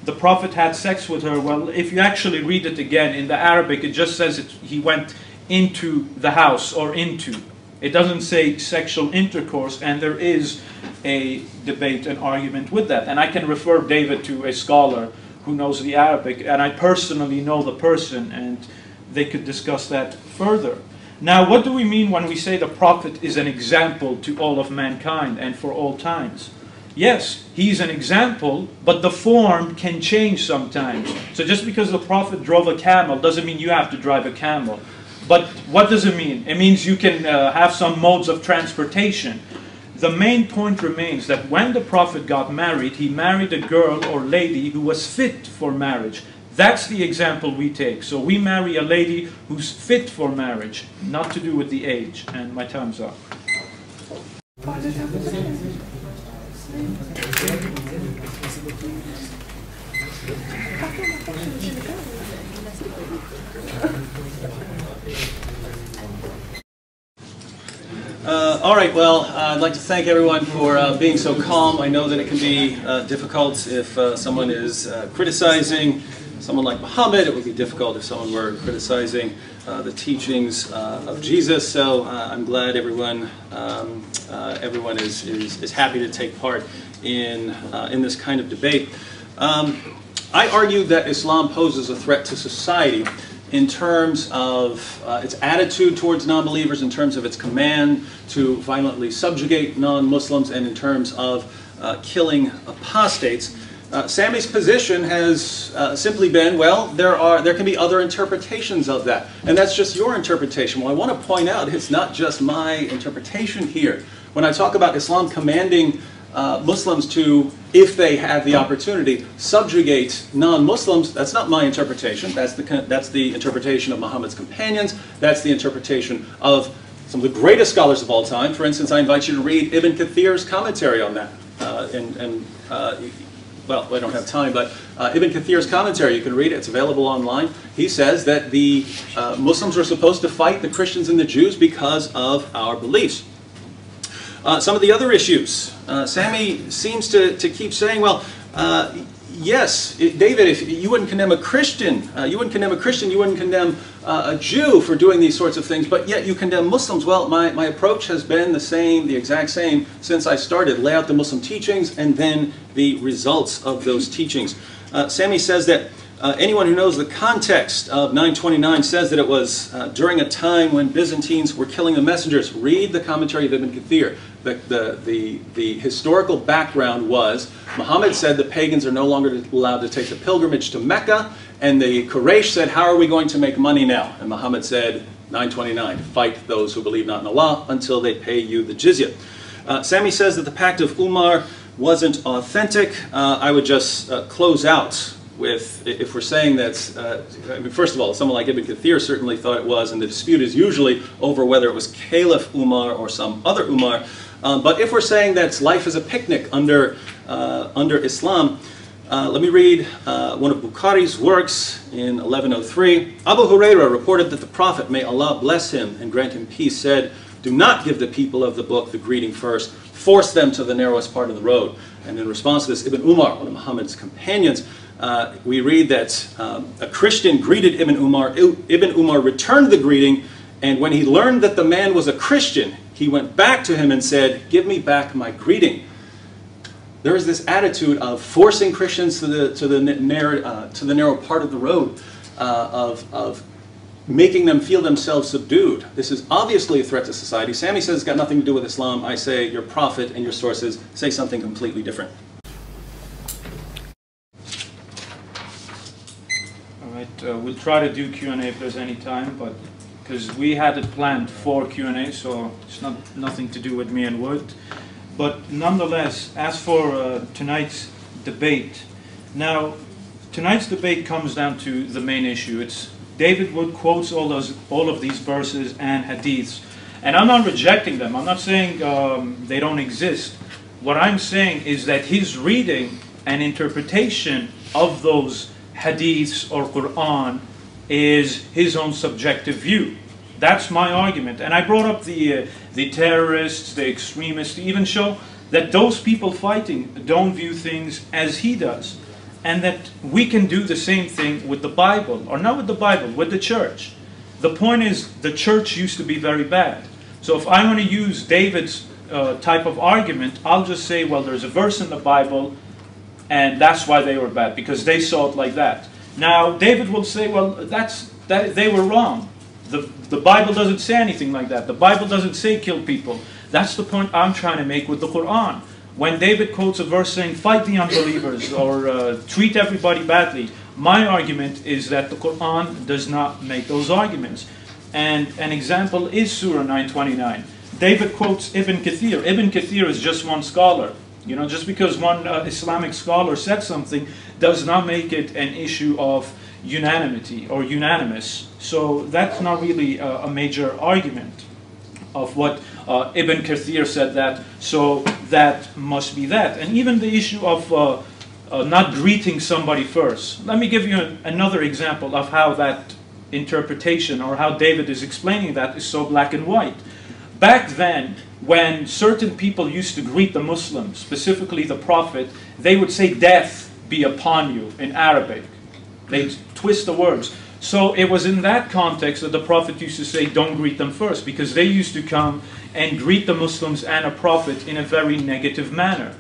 The Prophet had sex with her. Well, if you actually read it again in the Arabic, it just says he went into the house or into. It doesn't say sexual intercourse, and there is a debate and argument with that. And I can refer David to a scholar who knows the Arabic, and I personally know the person, and they could discuss that further. Now, what do we mean when we say the Prophet is an example to all of mankind and for all times? Yes, he's an example, but the form can change sometimes. So just because the Prophet drove a camel doesn't mean you have to drive a camel. But what does it mean? It means you can have some modes of transportation. The main point remains that when the Prophet got married, he married a girl or lady who was fit for marriage. That's the example we take. So we marry a lady who's fit for marriage, not to do with the age. And my time's up. All right, well, I'd like to thank everyone for being so calm. I know that it can be difficult if someone is criticizing someone like Muhammad. It would be difficult if someone were criticizing the teachings of Jesus. So I'm glad everyone is happy to take part in this kind of debate. I argue that Islam poses a threat to society in terms of its attitude towards non-believers, in terms of its command to violently subjugate non-Muslims, and in terms of killing apostates. Sami's position has simply been, well, there can be other interpretations of that, and that's just your interpretation. Well, I want to point out it's not just my interpretation here. When I talk about Islam commanding Muslims to, if they have the opportunity, subjugate non-Muslims, that's not my interpretation. That's the interpretation of Muhammad's companions. That's the interpretation of some of the greatest scholars of all time. For instance, I invite you to read Ibn Kathir's commentary on that. Well, I don't have time, but Ibn Kathir's commentary, you can read it. It's available online. He says that the Muslims were supposed to fight the Christians and the Jews because of our beliefs. Some of the other issues, Sami seems to keep saying, well, yes, David, if you wouldn't condemn a Christian, you wouldn't condemn a Jew for doing these sorts of things, but yet you condemn Muslims. Well, my approach has been the same, the exact same, since I started. Lay out the Muslim teachings and then the results of those teachings. Sami says that anyone who knows the context of 929 says that it was during a time when Byzantines were killing the messengers. Read the commentary of Ibn Kathir. The historical background was Muhammad said the pagans are no longer allowed to take the pilgrimage to Mecca, and the Quraysh said, how are we going to make money now? And Muhammad said, 929, fight those who believe not in Allah until they pay you the jizya. Sami says that the Pact of Umar wasn't authentic. I would just close out with, if we're saying that, I mean, first of all, someone like Ibn Kathir certainly thought it was, and the dispute is usually over whether it was Caliph Umar or some other Umar. But if we're saying that life is a picnic under Islam, let me read one of Bukhari's works in 1103. Abu Hurairah reported that the Prophet, may Allah bless him and grant him peace, said, do not give the people of the book the greeting first, force them to the narrowest part of the road. And in response to this, Ibn Umar, one of Muhammad's companions, we read that a Christian greeted Ibn Umar. Ibn Umar returned the greeting, and when he learned that the man was a Christian, he went back to him and said, give me back my greeting. There is this attitude of forcing Christians to the narrow part of the road, of making them feel themselves subdued. This is obviously a threat to society. Sami says it's got nothing to do with Islam. I say your prophet and your sources say something completely different. All right, we'll try to do Q&A if there's any time, but because we had it planned for Q&A, so it's nothing to do with me and Wood. But nonetheless, as for tonight's debate, now tonight's debate comes down to the main issue. It's David Wood quotes all of these verses and hadiths, and I'm not rejecting them. I'm not saying they don't exist. What I'm saying is that his reading and interpretation of those hadiths or Quran is his own subjective view. That's my argument. And I brought up the terrorists, the extremists, to even show that those people fighting don't view things as he does. And that we can do the same thing with the Bible. Or not with the Bible, with the church. The point is, the church used to be very bad. So if I want to use David's type of argument, I'll just say, well, there's a verse in the Bible, and that's why they were bad, because they saw it like that. Now, David will say, well, they were wrong. The Bible doesn't say anything like that. The Bible doesn't say kill people. That's the point I'm trying to make with the Quran. When David quotes a verse saying, fight the unbelievers, or treat everybody badly, my argument is that the Quran does not make those arguments. And an example is Surah 929. David quotes Ibn Kathir. Ibn Kathir is just one scholar. You know, just because one Islamic scholar said something does not make it an issue of unanimity or unanimous. So that's not really a major argument of what Ibn Kathir said that, so that must be that. And even the issue of not greeting somebody first. Let me give you another example of how that interpretation, or how David is explaining that, is so black and white. Back then, when certain people used to greet the Muslims, specifically the Prophet, they would say, death be upon you, in Arabic. They twist the words. So it was in that context that the Prophet used to say, don't greet them first, because they used to come and greet the Muslims and a Prophet in a very negative manner.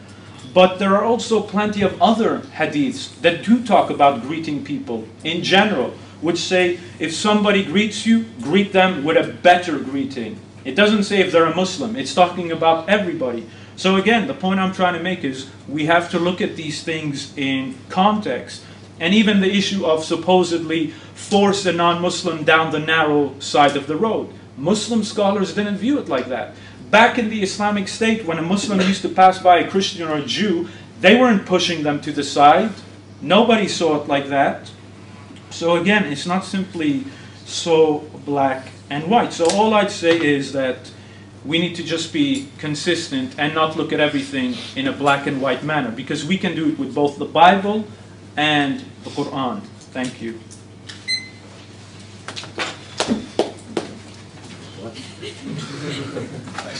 But there are also plenty of other hadiths that do talk about greeting people in general, which say if somebody greets you, greet them with a better greeting. It doesn't say if they're a Muslim, it's talking about everybody. So again, the point I'm trying to make is we have to look at these things in context. And even the issue of supposedly force a non-Muslim down the narrow side of the road. Muslim scholars didn't view it like that. Back in the Islamic State, when a Muslim used to pass by a Christian or a Jew, they weren't pushing them to the side. Nobody saw it like that. So again, it's not simply so black and white. So all I'd say is that we need to just be consistent and not look at everything in a black and white manner, because we can do it with both the Bible and the Quran. Thank you.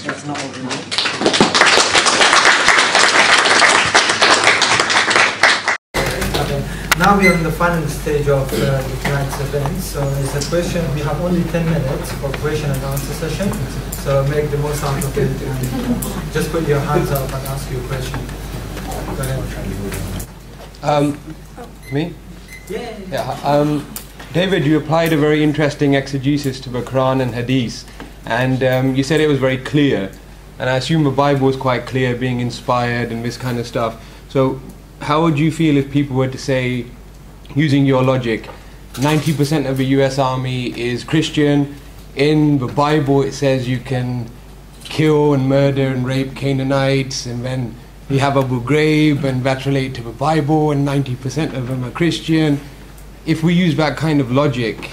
That's not what we need. Now we are in the final stage of tonight's event. So it's a question. We have only 10 minutes for question and answer session. So make the most out of it and just put your hands up and ask your question. Go ahead. Me? Yeah. Yeah. David, you applied a very interesting exegesis to the Quran and Hadith, and you said it was very clear. And I assume the Bible was quite clear, being inspired and this kind of stuff. So how would you feel if people were to say, using your logic, 90% of the US Army is Christian, in the Bible it says you can kill and murder and rape Canaanites, and then you have Abu Ghraib, and that's related to the Bible, and 90% of them are Christian. If we use that kind of logic,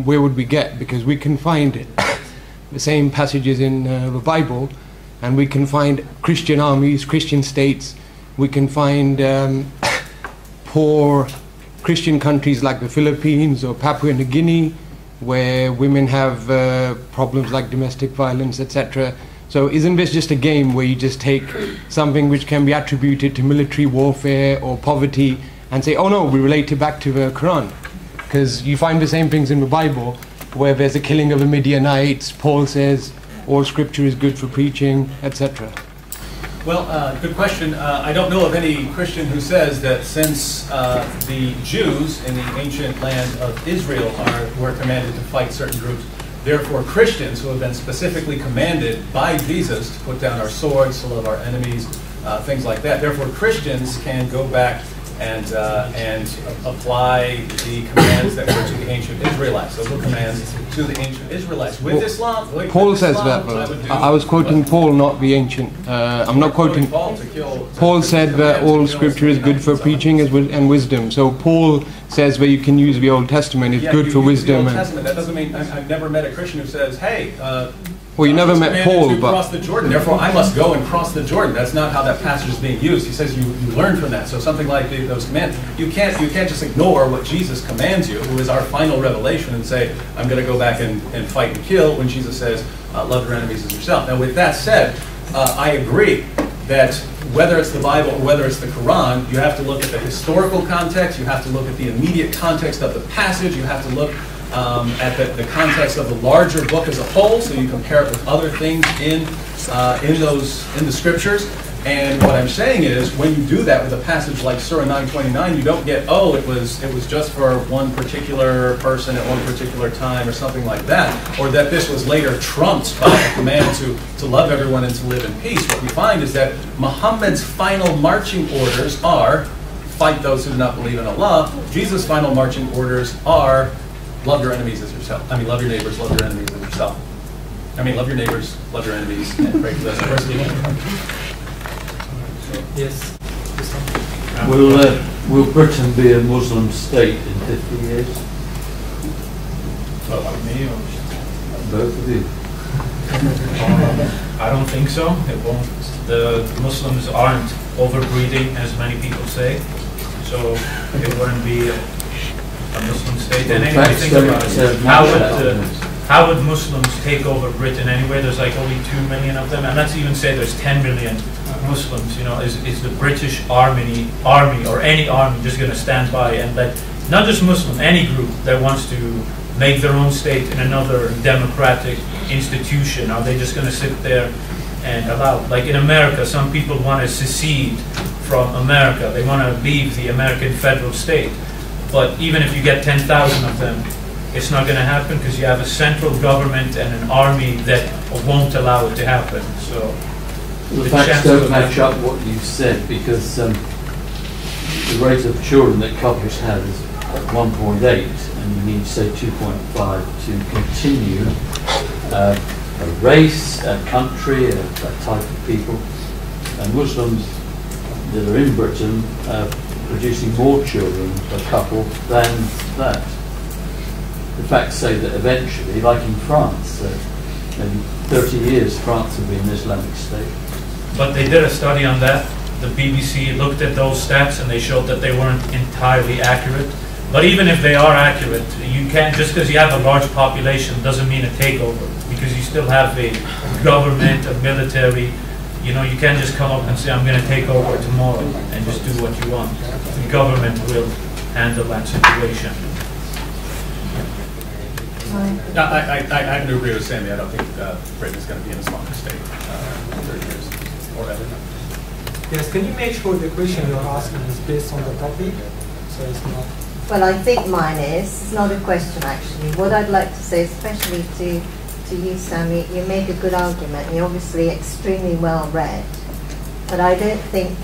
where would we get? Because we can find the same passages in the Bible, and we can find Christian armies, Christian states. We can find poor Christian countries like the Philippines or Papua New Guinea, where women have problems like domestic violence, etc. So isn't this just a game where you just take something which can be attributed to military warfare or poverty and say, oh no, we relate it back to the Quran? Because you find the same things in the Bible, where there's a killing of the Midianites. Paul says all scripture is good for preaching, etc. Well, good question. I don't know of any Christian who says that since the Jews in the ancient land of Israel were commanded to fight certain groups, therefore Christians who have been specifically commanded by Jesus to put down our swords, to love our enemies, things like that, therefore Christians can go back and apply the commands that were to the ancient Israelites. Those were commands to the ancient Israelites. With Islam, Paul says that, but I was quoting Paul, not the ancient. I'm not quoting. Paul said that all scripture is good for preaching and wisdom. So Paul says that you can use the Old Testament. It's good for wisdom. The Old Testament. That doesn't mean I've never met a Christian who says, "Hey." Well, you never met Paul, but cross the Jordan, therefore I must go and cross the Jordan. That's not how that passage is being used. He says you learn from that. So something like those commands, you can't just ignore what Jesus commands you, who is our final revelation, and say I'm going to go back and fight and kill, when Jesus says love your enemies as yourself. Now, with that said, I agree that whether it's the Bible or whether it's the Quran, you have to look at the historical context. You have to look at the immediate context of the passage. You have to look at the context of the larger book as a whole, so you compare it with other things in the scriptures. And what I'm saying is, when you do that with a passage like Surah 929, you don't get, oh, it was just for one particular person at one particular time or something like that, or that this was later trumped by a command to love everyone and to live in peace. What we find is that Muhammad's final marching orders are fight those who do not believe in Allah. Jesus' final marching orders are love your enemies as yourself. I mean, love your neighbors, love your enemies as yourself. I mean, love your neighbors, love your enemies, and pray for those who persecute you. Yes. Will Britain be a Muslim state in 50 years? Well, like me or Both of you? I don't think so. It won't. The Muslims aren't overbreeding, as many people say, so it wouldn't be a Muslim state. And anyway, think about it. How would Muslims take over Britain anyway? There's like only 2 million of them, and let's even say there's 10 million Muslims. You know, is the British army or any army just going to stand by and let not just Muslim, any group that wants to make their own state in another democratic institution? Are they just going to sit there and allow? Like in America, some people want to secede from America. They want to leave the American federal state. But even if you get 10,000 of them, it's not going to happen because you have a central government and an army that won't allow it to happen. So the facts don't match up what you said, because the rate of children that couples have is at 1.8, and you need, say, 2.5 to continue a race, a country, a type of people. And Muslims that are in Britain are producing more children per couple than that. The facts say that eventually, like in France, maybe 30 years France will be an Islamic state. But they did a study on that. The BBC looked at those stats and they showed that they weren't entirely accurate. But even if they are accurate, you can't, just because you have a large population doesn't mean a takeover, because you still have a government, a military. You know, you can't just come up and say, I'm going to take over tomorrow and just do what you want. The government will handle that situation. No, I have to agree with Sami. I don't think Britain is going to be an Islamic state in 30 years or ever. Yes, can you make sure the question you're asking is based on the topic? So it's not. Well, I think mine is. It's not a question, actually. What I'd like to say, especially to you, Sami, you make a good argument. You're obviously extremely well read. But I don't think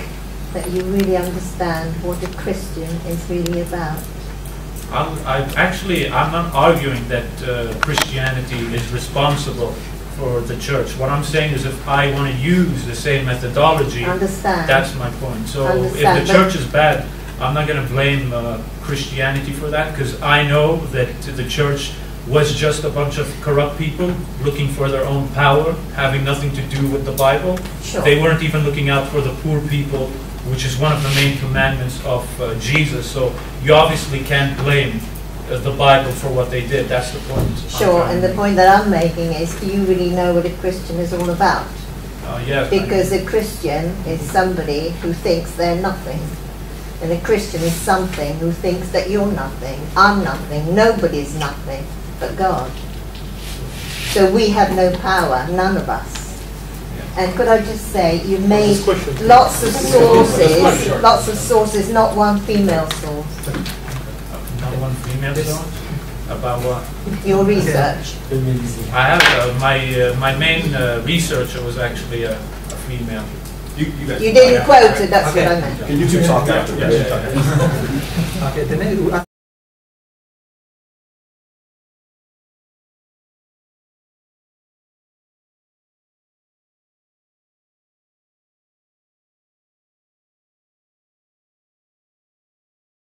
that you really understand what a Christian is really about. I'm not arguing that Christianity is responsible for the church. What I'm saying is, if I want to use the same methodology, that's my point. So if the church is bad, I'm not going to blame Christianity for that, because I know that the church was just a bunch of corrupt people looking for their own power, having nothing to do with the Bible. Sure. They weren't even looking out for the poor people, which is one of the main commandments of Jesus. So you obviously can't blame the Bible for what they did. That's the point. Sure, and the point that I'm making is, do you really know what a Christian is all about? Yes. Because a Christian is somebody who thinks they're nothing. And a Christian is something who thinks that you're nothing, I'm nothing, nobody's nothing but God. So we have no power, none of us. And could I just say, you made lots of sources, not one female source. Not one female source? About what? Your research. I have, my main researcher was actually a female. You didn't quote it, that's what I meant. Can you two talk after? Okay, the